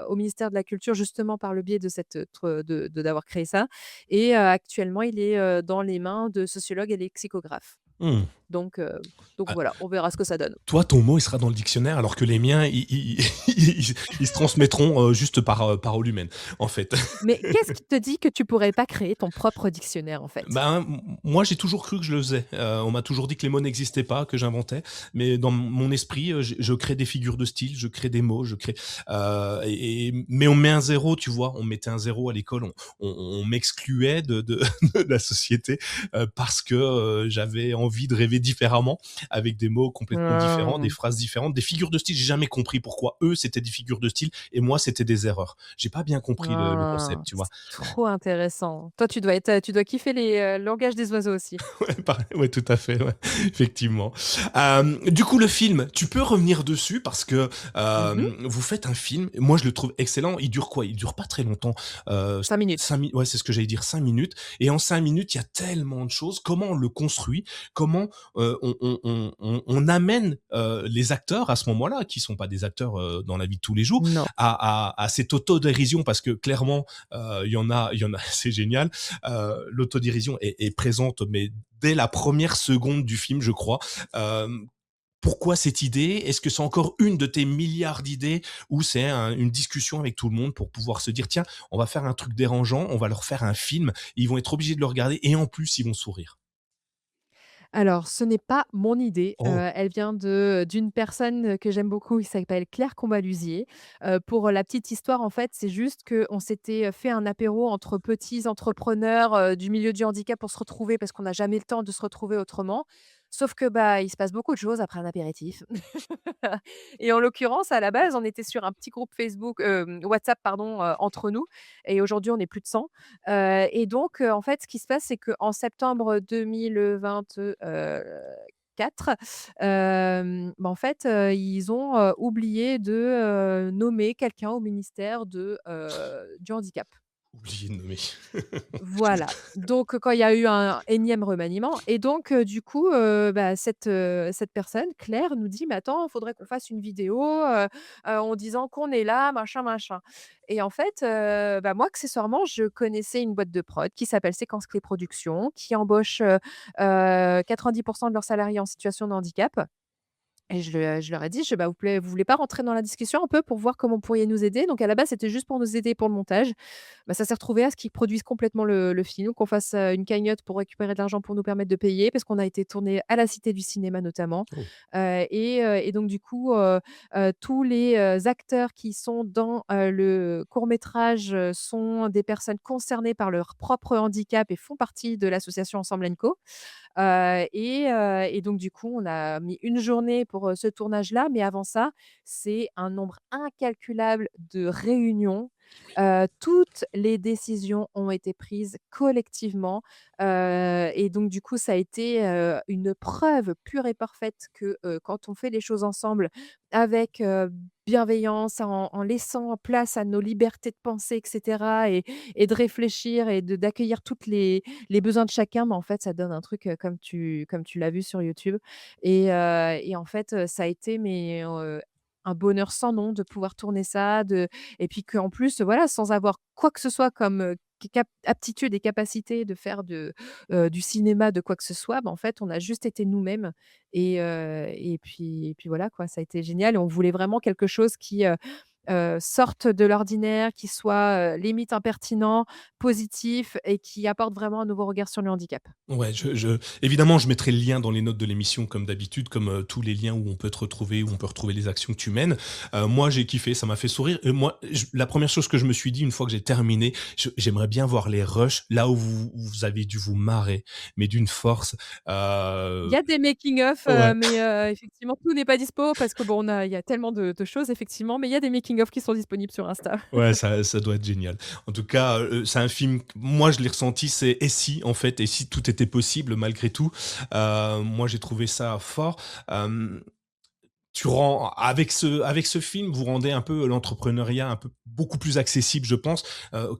au ministère de la Culture, justement par le biais de cette, d'avoir créé ça et actuellement, il est, dans les mains de sociologues et lexicographes. Mmh. Donc heu, donc voilà, on verra ce que ça donne. Toi, ton mot, il sera dans le dictionnaire alors que les miens, ils se transmettront, juste par parole humaine, en fait. Mais qu'est-ce qui te dit que tu pourrais pas créer ton propre dictionnaire, en fait? Ben, moi, j'ai toujours cru que je le faisais. On m'a toujours dit que les mots n'existaient pas, que j'inventais, mais dans mon esprit, je crée des figures de style, je crée des mots, je crée, mais on met un zéro, tu vois? On mettait un zéro à l'école, on m'excluait de de la société, parce que, j'avais envie de rêver différemment, avec des mots complètement différents, des Mmh. phrases différentes, des figures de style. J'ai jamais compris pourquoi eux, c'était des figures de style et moi, c'était des erreurs. J'ai pas bien compris le Ah, concept, tu vois? c'est trop intéressant. Toi, tu dois kiffer les, langages des oiseaux aussi? Ouais, ouais, tout à fait, ouais, effectivement. Du coup, le film, tu peux revenir dessus parce que Mmh. vous faites un film. Moi, je le trouve excellent. Il dure quoi? Il dure pas très longtemps. 5 minutes. 5 minutes. Ouais, c'est ce que j'allais dire, 5 minutes. Et en 5 minutes, il y a tellement de choses. Comment on le construit? Comment on amène les acteurs à ce moment-là, qui sont pas des acteurs dans la vie de tous les jours, Non. à cette autodérision parce que clairement, il y en a, c'est génial. L'autodérision est présente, mais dès la première seconde du film, je crois. Euh, Pourquoi cette idée? Est-ce que c'est encore une de tes milliards d'idées ou c'est une discussion avec tout le monde pour pouvoir se dire tiens, on va faire un truc dérangeant, on va leur faire un film, ils vont être obligés de le regarder et en plus ils vont sourire. Alors, ce n'est pas mon idée, Oh, elle vient d'une personne que j'aime beaucoup, qui s'appelle Claire Combaluzier. Pour la petite histoire, en fait, c'est juste qu'on s'était, fait un apéro entre petits entrepreneurs, du milieu du handicap pour se retrouver parce qu'on n'a jamais le temps de se retrouver autrement. Sauf que, bah, il se passe beaucoup de choses après un apéritif. Et en l'occurrence, à la base, on était sur un petit groupe Facebook, WhatsApp pardon, entre nous et aujourd'hui on est plus de 100. Et donc en fait, ce qui se passe, c'est qu'en septembre 2020, 4, bah, en fait, ils ont, oublié de, nommer quelqu'un au ministère du handicap. Oublié de nommer. Voilà, donc quand il y a eu un énième remaniement et donc du coup, bah, cette personne, Claire, nous dit: «Mais attends, il faudrait qu'on fasse une vidéo, en disant qu'on est là, machin, machin» et en fait, bah, moi, accessoirement, je connaissais une boîte de prod qui s'appelle Séquence Clé Productions, qui embauche, 90 de leurs salariés en situation de handicap et je leur ai dit, je «Bah, vous voulez pas rentrer dans la discussion un peu pour voir comment vous pourriez nous aider?» Donc à la base, c'était juste pour nous aider pour le montage. Bah, ça s'est retrouvé à ce qu'ils produisent complètement le film, qu'on fasse, une cagnotte pour récupérer de l'argent pour nous permettre de payer, parce qu'on a été tourné à la Cité du cinéma notamment, Oh. et donc du coup, tous les, acteurs qui sont dans, le court métrage, sont des personnes concernées par leur propre handicap et font partie de l'association Ensemble Co. Et donc du coup, on a mis une journée pour, ce tournage-là, mais avant ça, c'est un nombre incalculable de réunions. Toutes les décisions ont été prises collectivement, et donc du coup, ça a été, une preuve pure et parfaite que, quand on fait les choses ensemble avec, bienveillance, en laissant place à nos libertés de penser et cetera et de réfléchir et d'accueillir toutes les besoins de chacun, mais en fait, ça donne un truc, comme tu l'as vu sur YouTube et en fait, ça a été un bonheur sans nom de pouvoir tourner ça, et puis qu'en plus, voilà, sans avoir quoi que ce soit comme, aptitude et capacité de faire du cinéma, de quoi que ce soit, bah, en fait, on a juste été nous-mêmes et puis voilà quoi, ça a été génial et on voulait vraiment quelque chose qui, sorte de l'ordinaire, qui soit, limite impertinent, positif et qui apporte vraiment un nouveau regard sur le handicap. Ouais, évidemment, je mettrai le lien dans les notes de l'émission comme d'habitude, comme, tous les liens où on peut te retrouver, où on peut retrouver les actions que tu mènes. Moi, j'ai kiffé, ça m'a fait sourire et moi, la première chose que je me suis dit une fois que j'ai terminé, j'aimerais bien voir les rushs là où vous avez dû vous marrer, mais d'une force, Il heu y a des making of, ouais. mais effectivement, tout n'est pas dispo parce que bon, il y a tellement de choses effectivement, mais il y a des making of qui sont disponibles sur Insta. Ouais, ça doit être génial. En tout cas, c'est un film q moi je l'ai ressenti, c'est «Et si?» en fait, et si tout était possible malgré tout? Moi j'ai trouvé ça fort. Hem Tu rends avec ce film, vous rendez un peu l'entrepreneuriat un peu beaucoup plus accessible, je pense,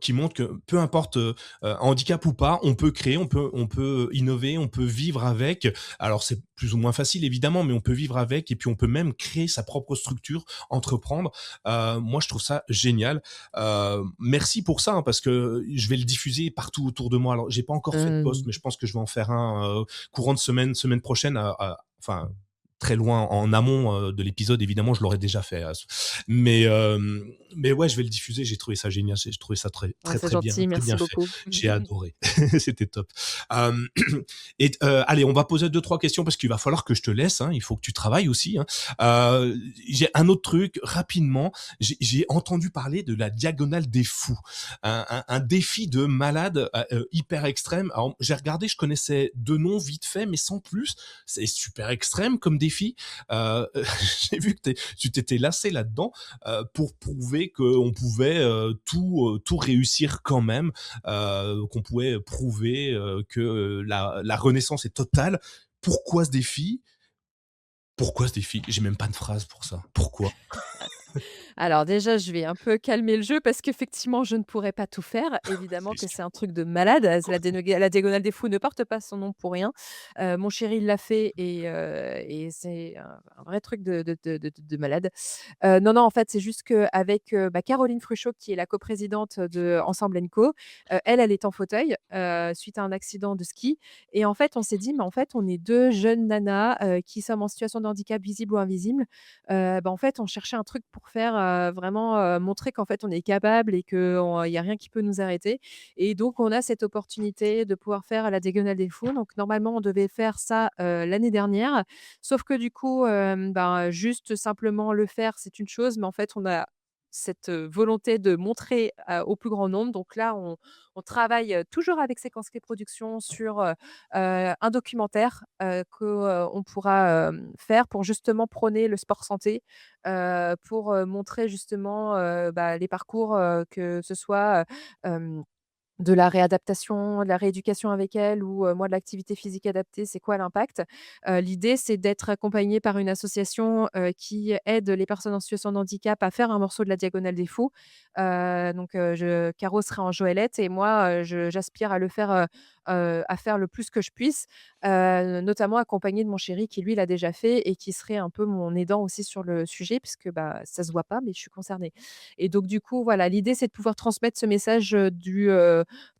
qui montre que peu importe, handicap ou pas, on peut créer, on peut innover, on peut vivre avec. Alors c'est plus ou moins facile évidemment, mais on peut vivre avec et puis on peut même créer sa propre structure, entreprendre. Moi je trouve ça génial. Merci pour ça, hein, parce que je vais le diffuser partout autour de moi. Alors j'ai pas encore fait de post, Hem, mais je pense que je vais en faire un, courant de semaine prochaine enfin très loin en amont, de l'épisode, évidemment, je l'aurais déjà fait, mais ouais, je vais le diffuser. J'ai trouvé ça génial, j'ai trouvé ça ah, c'est gentil, très merci bien fait. beaucoup. J'ai adoré. C'était top. Hem et allez, on va poser deux trois questions parce qu'il va falloir que je te laisse, hein. Il faut que tu travailles aussi, hein. J'ai un autre truc rapidement, j'ai entendu parler de la diagonale des fous, un défi de malade, hyper extrême. Alors j'ai regardé, je connaissais 2 noms vite fait, mais sans plus. C'est super extrême comme défi. Euh, j'ai vu que tu t'étais lancé là-dedans, pour prouver qu'on pouvait, tout réussir quand même, qu'on pouvait prouver, que la renaissance est totale. Pourquoi ce défi? Pourquoi ce défi? J'ai même pas de phrase pour ça. Pourquoi? Alors déjà, je vais un peu calmer le jeu parce qu'effectivement, je ne pourrais pas tout faire. Évidemment C'est que sûr. c'est un truc de malade. La diagonale des fous ne porte pas son nom pour rien. Mon chéri l'a fait et c'est un vrai truc de malade. Non, non, en fait, c'est juste qu'avec, bah, Caroline Fruchot, qui est la coprésidente de Ensemble Co, elle est en fauteuil, suite à un accident de ski et en fait, on s'est dit: «Mais en fait, on est 2 jeunes nanas, qui sommes en situation de handicap visible ou invisible». Bah, en fait, on cherchait un truc pour faire, vraiment, montrer qu'en fait, on est capable et qu'il y a rien qui peut nous arrêter et donc on a cette opportunité de pouvoir faire la Diagonale des Fous. Donc normalement, on devait faire ça, l'année dernière. Sauf que du coup, ben, juste simplement le faire, c'est une chose, mais en fait, on a cette, volonté de montrer, au plus grand nombre. Donc là, on travaille, toujours avec Séquence Clé Productions sur, un documentaire, on pourra, faire pour justement prôner le sport santé, pour, montrer justement, bah, les parcours, que ce soit, de la réadaptation, de la rééducation avec elle ou moi de l'activité physique adaptée, c'est quoi l'impact? L'idée, c'est d'être accompagnée par une association, qui aide les personnes en situation de handicap à faire un morceau de la Diagonale des Fous. Je Caro sera en Joëlette et moi, je j'aspire à le faire, à faire le plus que je puisse, notamment accompagnée de mon chéri qui lui l'a déjà fait et qui serait un peu mon aidant aussi sur le sujet puisque, bah, ça se voit pas mais je suis concernée et donc du coup, voilà, l'idée, c'est de pouvoir transmettre ce message,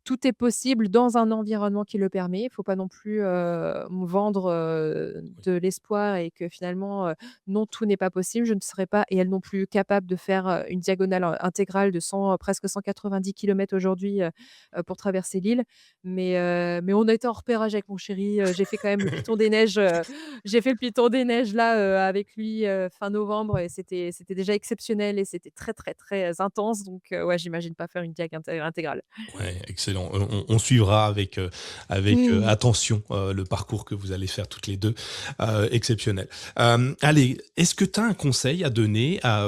tout est possible dans un environnement qui le permet. Il faut pas non plus, me vendre, Oui. de l'espoir et que finalement, non, tout n'est pas possible. Je ne serais pas et elle non plus capable de faire, une diagonale, intégrale de 100, presque 190 kilomètres aujourd'hui, pour traverser l'île. Mais on a été en repérage avec mon chéri, j'ai fait quand même le Piton des Neiges, j'ai fait le Piton des Neiges là, avec lui, fin novembre et c'était déjà exceptionnel et c'était très, très, très intense donc ouais, j'imagine pas faire une diag intégrale. Ouais, excellent. On suivra avec Mmh. attention, le parcours que vous allez faire toutes les 2, exceptionnel. Allez, est-ce que tu as un conseil à donner à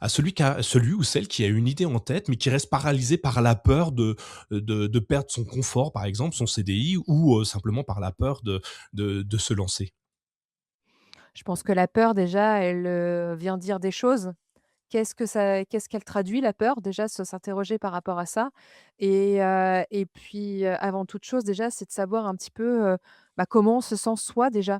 celui ou celle qui a une idée en tête, mais qui reste paralysé par la peur de perdre son confort, par exemple, son CDI ou, simplement par la peur de se lancer? Je pense que la peur déjà, elle, vient dire des choses. Qu'est-ce qu'elle traduit la peur? Déjà s'interroger par rapport à ça et puis, avant toute chose déjà, c'est de savoir un petit peu, bah, comment on se sent soi déjà.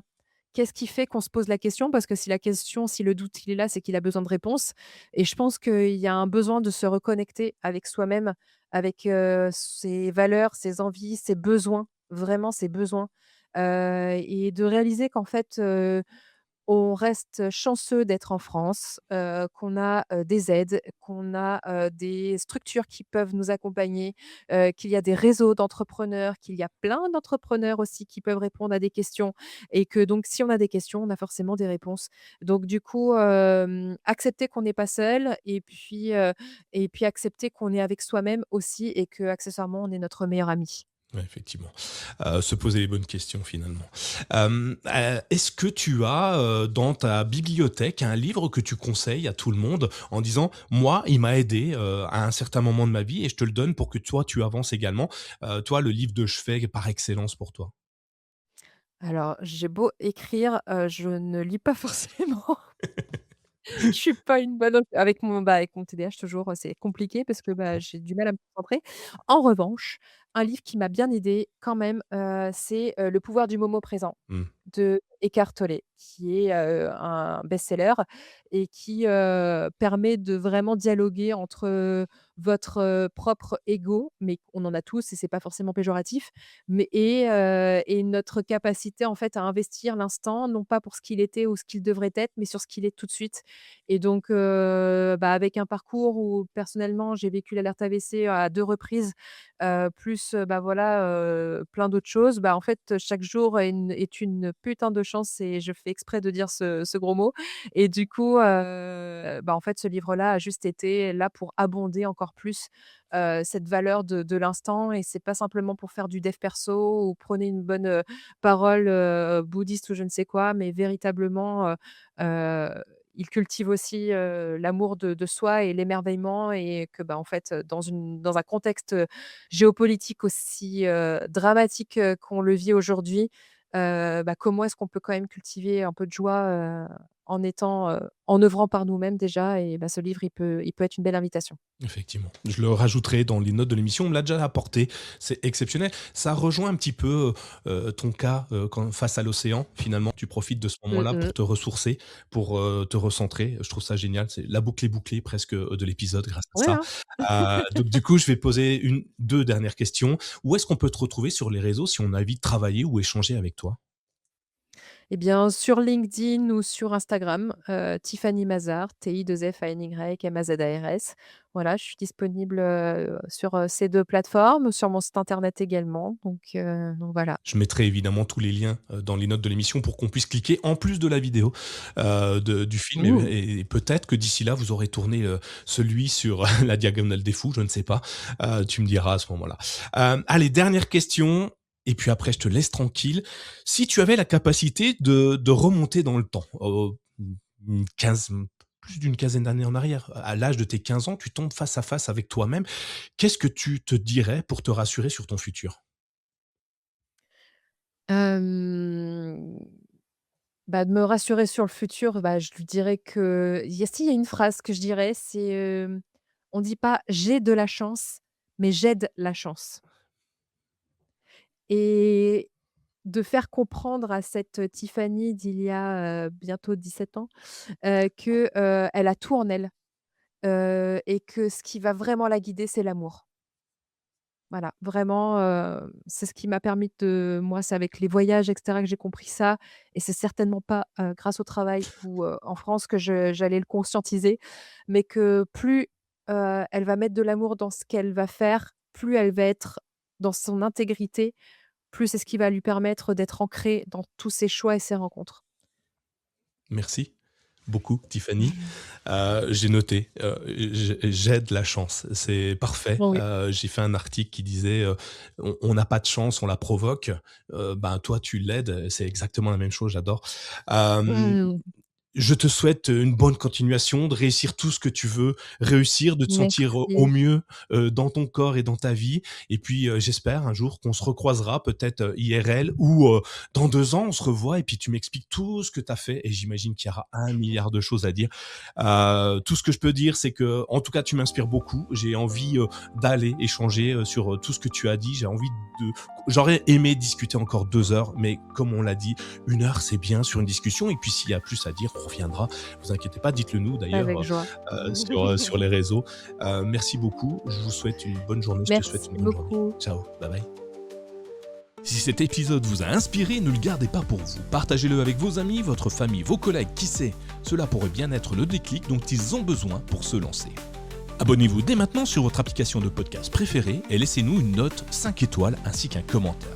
Qu'est-ce qui fait qu'on se pose la question? Parce que si le doute il est là, c'est qu'il a besoin de réponses et je pense qu'il y a un besoin de se reconnecter avec soi-même, avec, ses valeurs, ses envies, ses besoins, vraiment ses besoins, et de réaliser qu'en fait, on reste chanceux d'être en France, qu'on a, des aides, qu'on a, des structures qui peuvent nous accompagner, qu'il y a des réseaux d'entrepreneurs, qu'il y a plein d'entrepreneurs aussi qui peuvent répondre à des questions et que donc si on a des questions, on a forcément des réponses. Donc du coup, accepter qu'on n'est pas seul et puis accepter qu'on est avec soi-même aussi et qu'accessoirement on est notre meilleur ami. Ouais, effectivement. Se poser les bonnes questions finalement. Est-ce que tu as, dans ta bibliothèque un livre que tu conseilles à tout le monde en disant: «Moi, il m'a aidé, à un certain moment de ma vie et je te le donne pour que toi, tu avances également». Toi, le livre de chevet par excellence pour toi? Alors j'ai beau écrire, je ne lis pas forcément. Je suis pas une bonne avec mon TDAH toujours, c'est compliqué parce que, bah, j'ai du mal à me concentrer. En revanche, un livre qui m'a bien aidée quand même, c'est, Le pouvoir du moment présent Mmh. de Eckhart Tolle, qui est, un best-seller et qui, permet de vraiment dialoguer entre, votre, propre ego, mais on en a tous et c'est pas forcément péjoratif, mais et notre capacité en fait à investir l'instant, non pas pour ce qu'il était ou ce qu'il devrait être, mais sur ce qu'il est tout de suite et donc bah, avec un parcours où personnellement j'ai vécu l'alerte AVC à 2 reprises, plus, bah, voilà, plein d'autres choses, bah, en fait, chaque jour est une putain de chance et je fais exprès de dire ce gros mot et du coup, bah, en fait, ce livre-là a juste été là pour abonder encore plus, cette valeur de l'instant et c'est pas simplement pour faire du dev perso ou prôner une bonne, parole, bouddhiste ou je ne sais quoi, mais véritablement, heu, il cultive aussi, l'amour de soi et l'émerveillement et que, bah, en fait, dans un contexte, géopolitique aussi, dramatique, qu'on le vit aujourd'hui, bah, comment est-ce qu'on peut quand même cultiver un peu de joie, en œuvrant par nous-mêmes déjà et bah, ce livre, il peut être une belle invitation. Effectivement. Je le rajouterai dans les notes de l'émission. On me l'a déjà apporté. C'est exceptionnel. Ça rejoint un petit peu, ton cas, quand face à l'océan, finalement. Tu profites de ce Mmh moment-là mh. pour te ressourcer, pour, te recentrer. Je trouve ça génial. C'est la boucle est bouclée presque, de l'épisode grâce à Ouais, ça. hein. Donc du coup, je vais poser 2 dernières questions. Où est-ce qu'on peut te retrouver sur les réseaux si on a envie de travailler ou échanger avec toi? Eh bien, sur LinkedIn ou sur Instagram, Tiffany Mazars, Tiffany Mazars. Voilà, je suis disponible, sur, ces 2 plateformes, sur mon site internet également, donc voilà. Je mettrai évidemment tous les liens, dans les notes de l'émission pour qu'on puisse cliquer en plus de la vidéo, de du film Ouh! et peut-être que d'ici là, vous aurez tourné, celui sur la Diagonale des Fous, je ne sais pas. Tu me diras à ce moment-là. Allez, dernière question et puis après je te laisse tranquille. Si tu avais la capacité de remonter dans le temps, 15 plus d'une quinzaine d'années en arrière. À l'âge de tes 15 ans, tu tombes face à face avec toi-même. Qu'est-ce que tu te dirais pour te rassurer sur ton futur? Hem, Bah, de me rassurer sur le futur, bah, je lui dirais que il y a une phrase que je dirais, c'est, on dit pas: «J'ai de la chance», mais «J'aide la chance» et de faire comprendre à cette Tiffany d'il y a, bientôt 17 ans, que, elle a tout en elle, et que ce qui va vraiment la guider, c'est l'amour. Voilà, vraiment, c'est ce qui m'a permis de moi, c'est avec les voyages et cetera que j'ai compris ça et c'est certainement pas, grâce au travail ou, en France que j'allais le conscientiser, mais que plus, elle va mettre de l'amour dans ce qu'elle va faire, plus elle va être dans son intégrité, plus c'est ce qui va lui permettre d'être ancrée dans tous ses choix et ses rencontres. Merci beaucoup, Tiffany. J'ai noté, j'aide la chance. C'est parfait. Oui. J'ai fait un article qui disait, «On n'a pas de chance, on la provoque». Ben, toi, tu l'aides, c'est exactement la même chose, j'adore. Hem Mmh. Je te souhaite une bonne continuation, de réussir tout ce que tu veux réussir, de te sentir au Merci. mieux, dans ton corps et dans ta vie et puis, j'espère un jour qu'on se recroisera peut-être, IRL ou, dans 2 ans, on se revoit et puis tu m'expliques tout ce que tu as fait et j'imagine qu'il y aura 1 milliard de choses à dire. Tout ce que je peux dire, c'est que en tout cas, tu m'inspires beaucoup. J'ai envie, d'aller échanger, sur, tout ce que tu as dit. J'aurais aimé discuter encore 2 heures, mais comme on l'a dit, 1 heure, c'est bien sur une discussion et puis s'il y a plus à dire, on reviendra. Vous inquiétez pas, dites-le nous Avec d'ailleurs, joie. sur les réseaux. Merci beaucoup. Je vous souhaite une bonne journée. Je te souhaite Merci une bonne journée. beaucoup. Ciao, bye bye. Si cet épisode vous a inspiré, ne le gardez pas pour vous. Partagez-le avec vos amis, votre famille, vos collègues, qui sait. Cela pourrait bien être le déclic dont ils ont besoin pour se lancer. Abonnez-vous dès maintenant sur votre application de podcast préférée et laissez-nous une note 5 étoiles ainsi qu'un commentaire.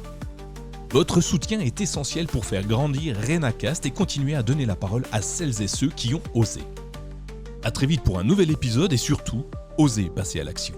Votre soutien est essentiel pour faire grandir RenaCast et continuer à donner la parole à celles et ceux qui ont osé. À très vite pour un nouvel épisode et surtout, osez passer à l'action.